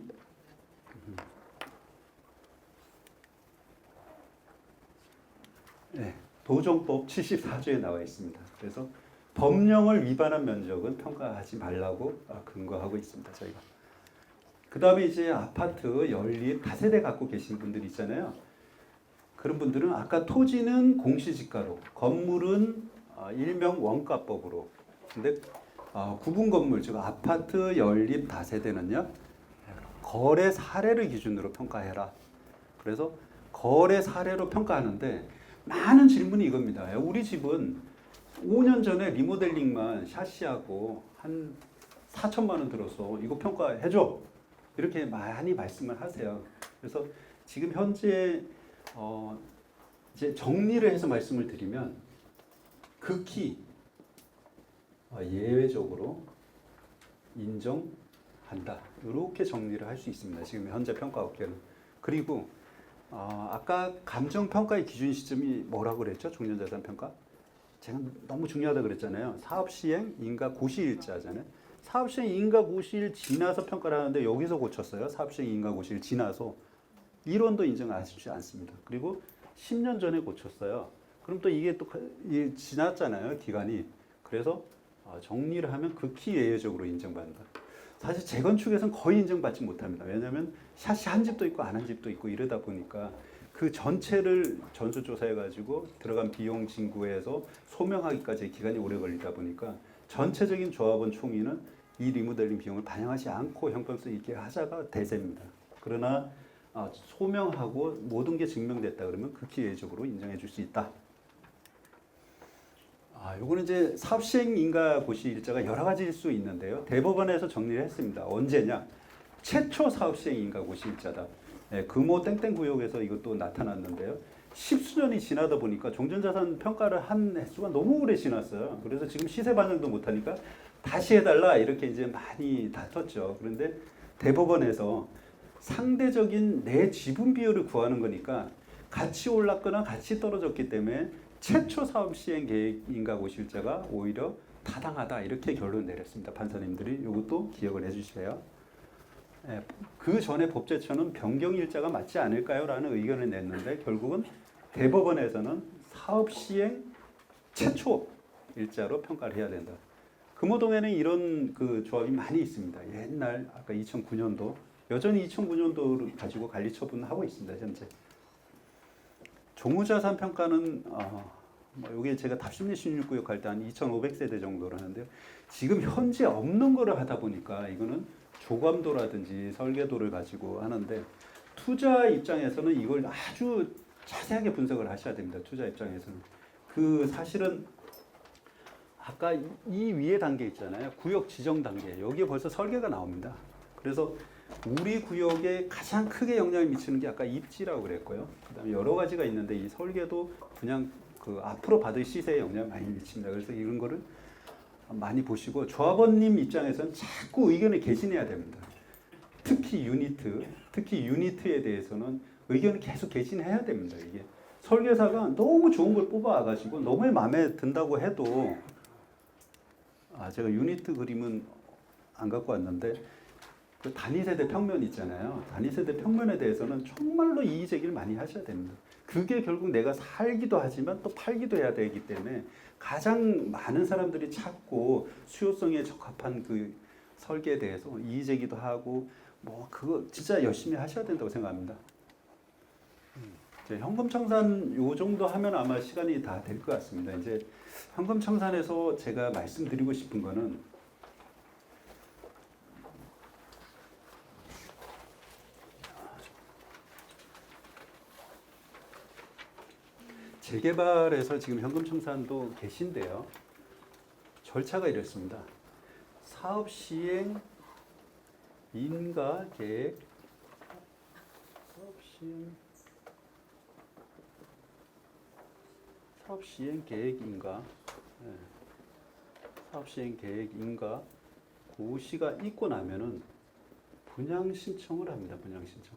도정법 74조에 나와 있습니다. 그래서 법령을 위반한 면적은 평가하지 말라고 근거하고 있습니다. 저희가. 그 다음에 이제 아파트 연립 다세대 갖고 계신 분들 있잖아요. 그런 분들은 아까 토지는 공시지가로, 건물은 일명 원가법으로. 근데 구분 건물, 즉 아파트 연립 다세대는요. 거래 사례를 기준으로 평가해라. 그래서 거래 사례로 평가하는데 많은 질문이 이겁니다. 우리 집은 5년 전에 리모델링만 샤시하고 한 4천만 원 들어서 이거 평가해줘. 이렇게 많이 말씀을 하세요. 그래서 지금 현재 이제 정리를 해서 말씀을 드리면 극히 예외적으로 인정한다. 이렇게 정리를 할 수 있습니다. 지금 현재 평가업계는. 그리고 아까 감정평가의 기준 시점이 뭐라고 그랬죠? 종전자산평가? 제가 너무 중요하다 그랬잖아요. 사업시행 인가 고시일자잖아요. 사업시행 인가 고시일 지나서 평가를 하는데 여기서 고쳤어요. 사업시행 인가 고시일 지나서. 이론도 인정하지 않습니다. 그리고 10년 전에 고쳤어요. 그럼 또 이게 또 지났잖아요. 기간이. 그래서 정리를 하면 극히 예외적으로 인정받는다. 사실 재건축에서는 거의 인정받지 못합니다. 왜냐하면 샷이 한 집도 있고 안 한 집도 있고 이러다 보니까 그 전체를 전수조사해가지고 들어간 비용 징구에서 소명하기까지 기간이 오래 걸리다 보니까 전체적인 조합원 총의는 이 리모델링 비용을 반영하지 않고 형평성 있게 하자가 대세입니다. 그러나 소명하고 모든 게 증명됐다 그러면 극히 예외적으로 인정해 줄 수 있다. 요거는 이제 사업시행 인가 고시 일자가 여러 가지일 수 있는데요. 대법원에서 정리를 했습니다. 언제냐? 최초 사업시행 인가 고시 일자다. 금호 땡땡 구역에서 이것도 나타났는데요. 십수년이 지나다 보니까 종전자산 평가를 한 횟수가 너무 오래 지났어요. 그래서 지금 시세 반영도 못하니까 다시 해달라 이렇게 이제 많이 다퉜죠. 그런데 대법원에서 상대적인 내 지분 비율을 구하는 거니까 같이 올랐거나 같이 떨어졌기 때문에 최초 사업 시행 계획 인가 고시일자가 오히려 타당하다 이렇게 결론 내렸습니다. 판사님들이 이것도 기억을 해주세요. 그 전에 법제처는 변경 일자가 맞지 않을까요? 라는 의견을 냈는데 결국은 대법원에서는 사업 시행 최초 일자로 평가를 해야 된다. 금호동에는 이런 그 조합이 많이 있습니다. 옛날 아까 2009년도 여전히 2009년도를 가지고 관리 처분하고 있습니다. 현재. 종우자산 평가는 여기 제가 답심리 16구역 할 때 한 2,500세대 정도를 하는데요. 지금 현재 없는 거를 하다 보니까 이거는 조감도라든지 설계도를 가지고 하는데 투자 입장에서는 이걸 아주 자세하게 분석을 하셔야 됩니다. 투자 입장에서는. 그 사실은 아까 이 위에 단계 있잖아요. 구역 지정 단계. 여기에 벌써 설계가 나옵니다. 그래서 우리 구역에 가장 크게 영향을 미치는 게 아까 입지라고 그랬고요. 그다음에 여러 가지가 있는데 이 설계도 그냥 그 앞으로 받을 시세에 영향을 많이 미칩니다. 그래서 이런 거를 많이 보시고 조합원님 입장에서는 자꾸 의견을 개진해야 됩니다. 특히 유니트에 대해서는 의견을 계속 개진해야 됩니다. 이게 설계사가 너무 좋은 걸 뽑아와가지고 너무 마음에 든다고 해도 제가 유니트 그림은 안 갖고 왔는데 그 단위세대 평면 있잖아요. 단위세대 평면에 대해서는 정말로 이의 제기를 많이 하셔야 됩니다. 그게 결국 내가 살기도 하지만 또 팔기도 해야 되기 때문에 가장 많은 사람들이 찾고 수요성에 적합한 그 설계에 대해서 이의 제기도 하고 뭐 그거 진짜 열심히 하셔야 된다고 생각합니다. 이제 현금 청산 요 정도 하면 아마 시간이 다 될 것 같습니다. 이제 현금 청산에서 제가 말씀드리고 싶은 거는 재개발에서 지금 현금 청산도 계신데요. 절차가 이렇습니다. 사업 시행 인가 계획, 사업 시행 계획 인가, 사업 시행 계획 인가 그 시가 있고 나면은 분양 신청을 합니다. 분양 신청.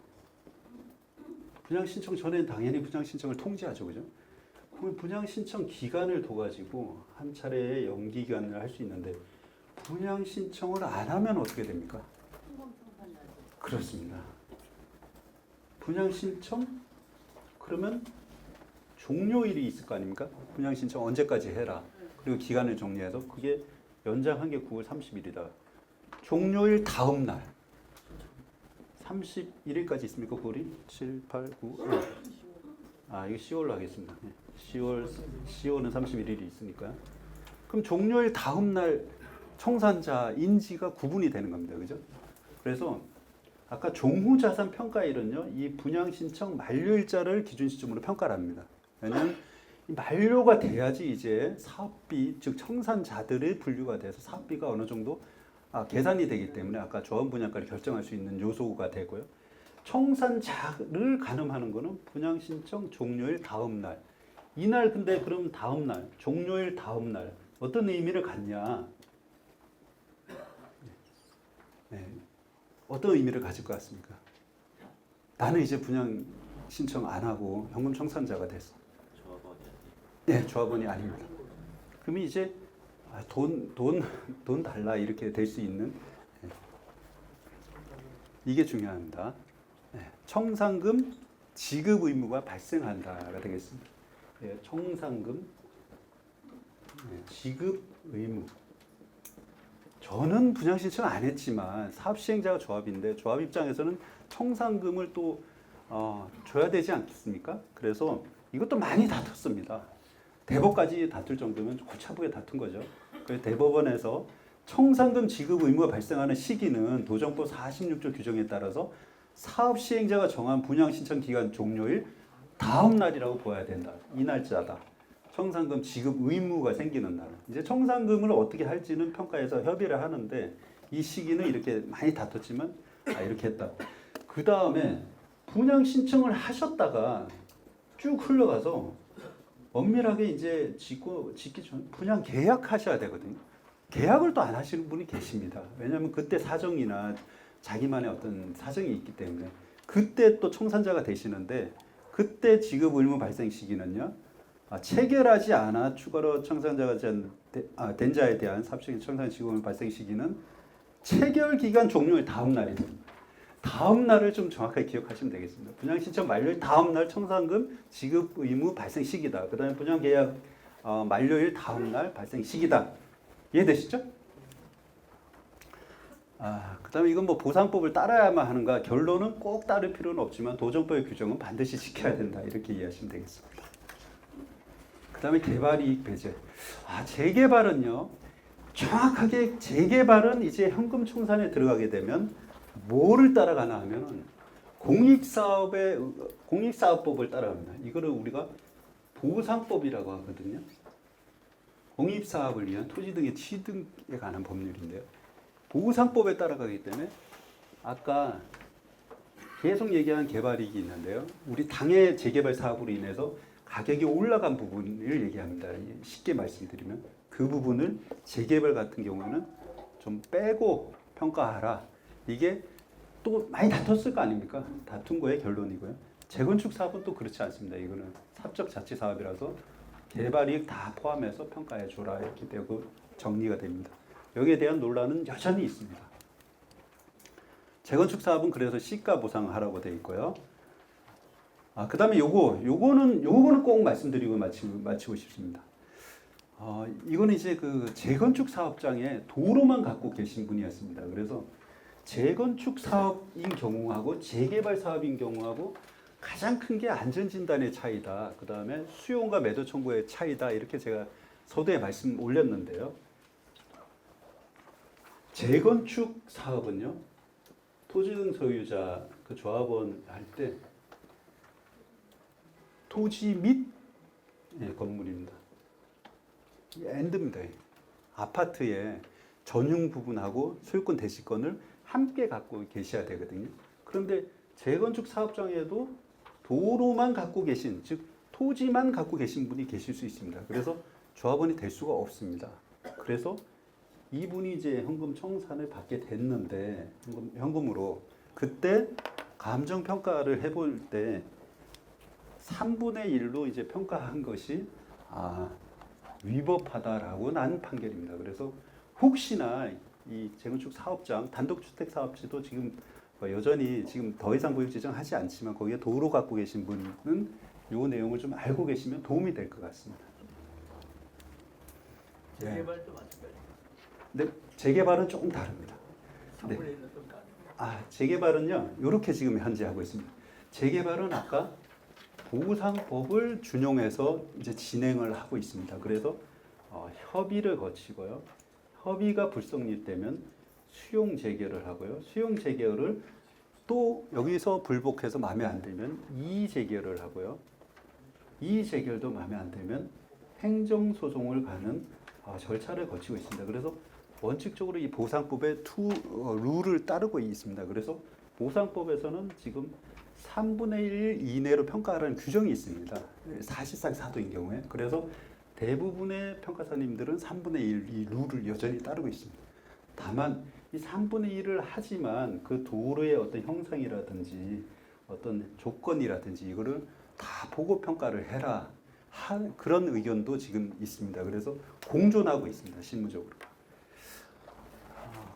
분양 신청 전에는 당연히 분양 신청을 통지하죠, 그죠? 그럼 분양 신청 기간을 둬가지고 한 차례의 연기 기간을 할 수 있는데 분양 신청을 안 하면 어떻게 됩니까? 그렇습니다. 분양 신청 그러면 종료일이 있을 거 아닙니까? 분양 신청 언제까지 해라. 그리고 기간을 정리해서 그게 연장한 게 9월 30일이다. 종료일 다음 날 31일까지 있습니까? 9월이 7, 8, 9. 이거 10월로 하겠습니다. 10월은 31일이 있으니까. 그럼 종료일 다음 날 청산자 인지가 구분이 되는 겁니다. 그죠? 그래서 아까 종후자산 평가일은요, 이 분양 신청 만료일자를 기준 시점으로 평가를 합니다. 왜냐하면 만료가 돼야지 이제 사업비, 즉 청산자들의 분류가 돼서 사업비가 어느 정도 계산이 되기 때문에 아까 조합 분양가를 결정할 수 있는 요소가 되고요. 청산자를 가늠하는 거는 분양 신청 종료일 다음 날. 이날 근데 그럼 다음 날, 종료일 다음 날 어떤 의미를 갖냐? 네. 어떤 의미를 가질 것 같습니까? 나는 이제 분양 신청 안 하고 현금 청산자가 됐어. 네, 조합원이 아닙니다. 그러면 이제 돈 달라 이렇게 될 수 있는 이게 중요합니다. 청산금 지급 의무가 발생한다가 되겠습니다. 청산금 지급 의무. 저는 분양 신청 안 했지만 사업 시행자가 조합인데 조합 입장에서는 청산금을 또 줘야 되지 않겠습니까? 그래서 이것도 많이 다퉜습니다. 대법까지 다툴 정도면 골치 아프게 다툰 거죠. 그래서 대법원에서 청산금 지급 의무가 발생하는 시기는 도정법 46조 규정에 따라서 사업 시행자가 정한 분양 신청 기간 종료일 다음 날이라고 보아야 된다. 이 날짜다. 청산금 지급 의무가 생기는 날. 이제 청산금을 어떻게 할지는 평가에서 협의를 하는데 이 시기는 이렇게 많이 다퉜지만 이렇게 했다. 그 다음에 분양 신청을 하셨다가 쭉 흘러가서 엄밀하게 이제 짓기 전 분양 계약하셔야 되거든요. 계약을 또 안 하시는 분이 계십니다. 왜냐하면 그때 사정이나 자기만의 어떤 사정이 있기 때문에 그때 또 청산자가 되시는데 그때 지급 의무 발생 시기는요. 체결하지 않아 추가로 청산자가 된 자에 대한 사업시행 청산 지급 의무 발생 시기는 체결 기간 종료일 다음 날이죠. 다음 날을 좀 정확하게 기억하시면 되겠습니다. 분양 신청 만료일 다음 날 청산금 지급 의무 발생 시기다. 그다음에 분양 계약 만료일 다음 날 발생 시기다. 이해되시죠? 그다음에 이건 뭐 보상법을 따라야만 하는가? 결론은 꼭 따를 필요는 없지만 도정법의 규정은 반드시 지켜야 된다. 이렇게 이해하시면 되겠습니다. 그다음에 개발이익 배제. 재개발은요. 정확하게 재개발은 이제 현금 청산에 들어가게 되면 뭐를 따라가나 하면은 공익사업법을 따라갑니다. 이거를 우리가 보상법이라고 하거든요. 공익사업을 위한 토지 등의 취득에 관한 법률인데요. 보상법에 따라가기 때문에 아까 계속 얘기한 개발이익이 있는데요. 우리 당의 재개발 사업으로 인해서 가격이 올라간 부분을 얘기합니다. 쉽게 말씀드리면 그 부분을 재개발 같은 경우는 좀 빼고 평가하라. 이게 또 많이 다퉜을 거 아닙니까? 다툰 거의 결론이고요. 재건축 사업은 또 그렇지 않습니다. 이거는 사업적 자치 사업이라서 개발이익 다 포함해서 평가해 줘라 이렇게 되고 정리가 됩니다. 여기에 대한 논란은 여전히 있습니다. 재건축 사업은 그래서 시가 보상하라고 돼 있고요. 그다음에 요거는 꼭 말씀드리고 마치고 싶습니다. 이거는 이제 그 재건축 사업장에 도로만 갖고 계신 분이었습니다. 그래서 재건축 사업인 경우하고 재개발 사업인 경우하고 가장 큰 게 안전진단의 차이다. 그 다음에 수용과 매도 청구의 차이다. 이렇게 제가 서두에 말씀 올렸는데요. 재건축 사업은요, 토지등 소유자 그 조합원 할 때 토지 및 건물입니다. 엔드입니다. 아파트의 전용 부분하고 소유권 대시권을 함께 갖고 계셔야 되거든요. 그런데 재건축 사업장에도 도로만 갖고 계신, 즉 토지만 갖고 계신 분이 계실 수 있습니다. 그래서 조합원이 될 수가 없습니다. 그래서 이분이 이제 현금 청산을 받게 됐는데 현금으로 그때 감정 평가를 해볼 때 3분의 1로 이제 평가한 것이 위법하다라고 난 판결입니다. 그래서 혹시나 이 재건축 사업장, 단독주택 사업지도 지금 여전히 지금 더 이상 구역 지정하지 않지만 거기에 도로 갖고 계신 분은 이 내용을 좀 알고 계시면 도움이 될 것 같습니다. 재개발도 마찬가지. 네, 재개발은 조금 다릅니다. 3분의 1은 좀 다르죠. 재개발은요, 이렇게 지금 현재 하고 있습니다. 재개발은 아까 보상법을 준용해서 이제 진행을 하고 있습니다. 그래서 협의를 거치고요. 협의가 불성립되면 수용 재개를 하고요. 수용 재개를 또 여기서 불복해서 마음에 안 들면 이의 재개를 하고요. 이의 재결도 마음에 안 들면 행정 소송을 가는 절차를 거치고 있습니다. 그래서 원칙적으로 이 보상법의 룰을 따르고 있습니다. 그래서 보상법에서는 지금 3분의 1 이내로 평가하라는 규정이 있습니다. 사실상 사도인 경우에. 그래서 대부분의 평가사님들은 3분의 1 이 룰을 여전히 따르고 있습니다. 다만 이 3분의 1을 하지만 그 도로의 어떤 형상이라든지 어떤 조건이라든지 이거를 다 보고 평가를 해라. 그런 의견도 지금 있습니다. 그래서 공존하고 있습니다. 실무적으로.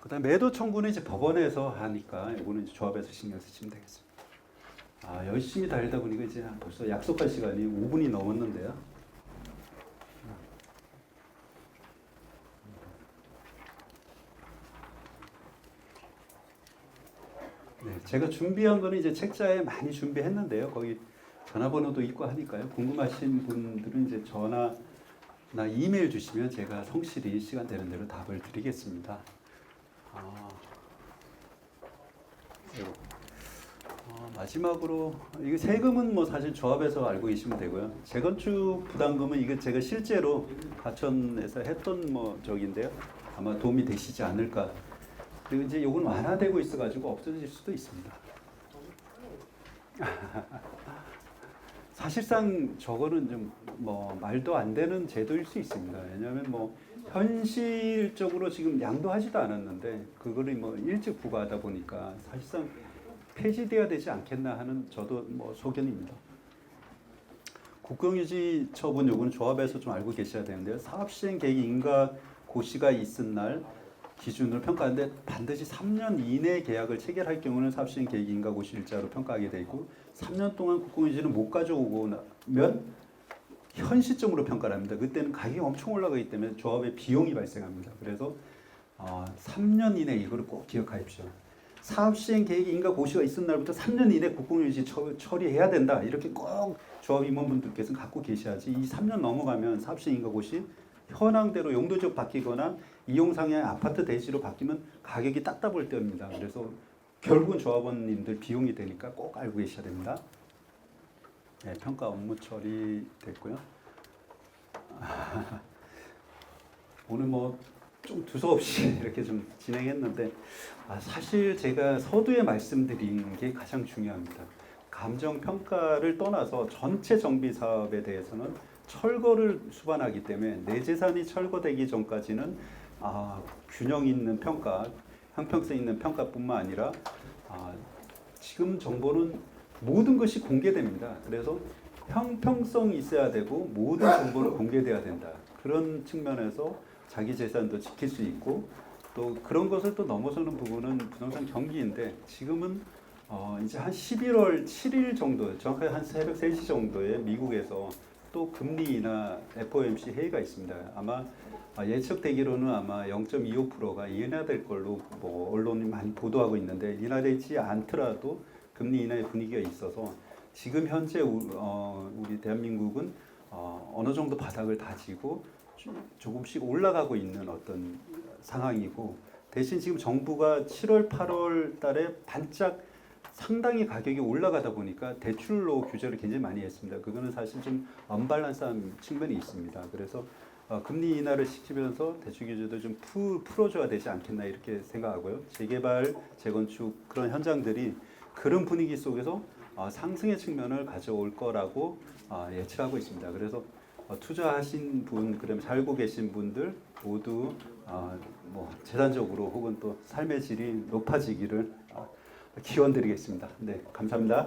그다음 매도 청구는 이제 법원에서 하니까 이거는 이제 조합에서 신경 쓰시면 되겠습니다. 열심히 달리다 보니까 이제 벌써 약속할 시간이 5분이 넘었는데요. 네, 제가 준비한 거는 이제 책자에 많이 준비했는데요. 거기 전화번호도 있고 하니까요. 궁금하신 분들은 이제 전화나 이메일 주시면 제가 성실히 시간 되는 대로 답을 드리겠습니다. 마지막으로 이게 세금은 뭐 사실 조합에서 알고 계시면 되고요. 재건축 부담금은 이게 제가 실제로 가천에서 했던 뭐 적인데요. 아마 도움이 되시지 않을까. 그리고 이제 이건 완화되고 있어가지고 없어질 수도 있습니다. 사실상 저거는 좀 뭐 말도 안 되는 제도일 수 있습니다. 왜냐하면 뭐 현실적으로 지금 양도하지도 않았는데 그거를 뭐 일찍 부과하다 보니까 사실상 폐지돼야 되지 않겠나 하는 저도 뭐 소견입니다. 국공유지 처분 요구는 조합에서 좀 알고 계셔야 되는데요. 사업시행 계획 인가 고시가 있은 날 기준으로 평가하는데 반드시 3년 이내 계약을 체결할 경우는 사업시행 계획 인가 고시 일자로 평가하게 되어 있고 3년 동안 국공유지를 못 가져오고 나면 현 시점으로 평가를 합니다. 그때는 가격이 엄청 올라가기 때문에 조합에 비용이 발생합니다. 그래서 3년 이내 이거를 꼭 기억하십시오. 사업시행 계획 인가 고시가 있은 날부터 3년 이내 국공유지 처리해야 된다. 이렇게 꼭 조합 임원분들께서는 갖고 계셔야지 이 3년 넘어가면 사업시행 인가 고시 현황대로 용도지역 바뀌거나 이용상의 아파트 대지로 바뀌면 가격이 딱따블 때입니다. 그래서 결국은 조합원님들 비용이 되니까 꼭 알고 계셔야 됩니다. 네, 평가 업무 처리됐고요. 오늘 뭐 좀 두서없이 이렇게 좀 진행했는데 사실 제가 서두에 말씀드린 게 가장 중요합니다. 감정 평가를 떠나서 전체 정비 사업에 대해서는 철거를 수반하기 때문에 내 재산이 철거되기 전까지는 균형 있는 평가, 형평성 있는 평가뿐만 아니라 지금 정보는 모든 것이 공개됩니다. 그래서 형평성이 있어야 되고 모든 정보는 공개돼야 된다. 그런 측면에서 자기 재산도 지킬 수 있고 또 그런 것을 또 넘어서는 부분은 부동산 경기인데 지금은 이제 한 11월 7일 정도, 정확하게 한 새벽 3시 정도에 미국에서 또 금리 인하 FOMC 회의가 있습니다. 아마 예측되기로는 아마 0.25%가 인하될 걸로 뭐 언론이 많이 보도하고 있는데 인하되지 않더라도 금리 인하의 분위기가 있어서 지금 현재 우리 대한민국은 어느 정도 바닥을 다지고 조금씩 올라가고 있는 어떤 상황이고 대신 지금 정부가 7월, 8월 달에 반짝 상당히 가격이 올라가다 보니까 대출로 규제를 굉장히 많이 했습니다. 그거는 사실 좀 언밸런스한 측면이 있습니다. 그래서 금리 인하를 시키면서 대출 규제도 좀 풀어줘야 되지 않겠나 이렇게 생각하고요. 재개발, 재건축 그런 현장들이 그런 분위기 속에서 상승의 측면을 가져올 거라고 예측하고 있습니다. 그래서 투자하신 분, 그다음에 살고 계신 분들 모두 뭐 재산적으로 혹은 또 삶의 질이 높아지기를 기원드리겠습니다. 네, 감사합니다.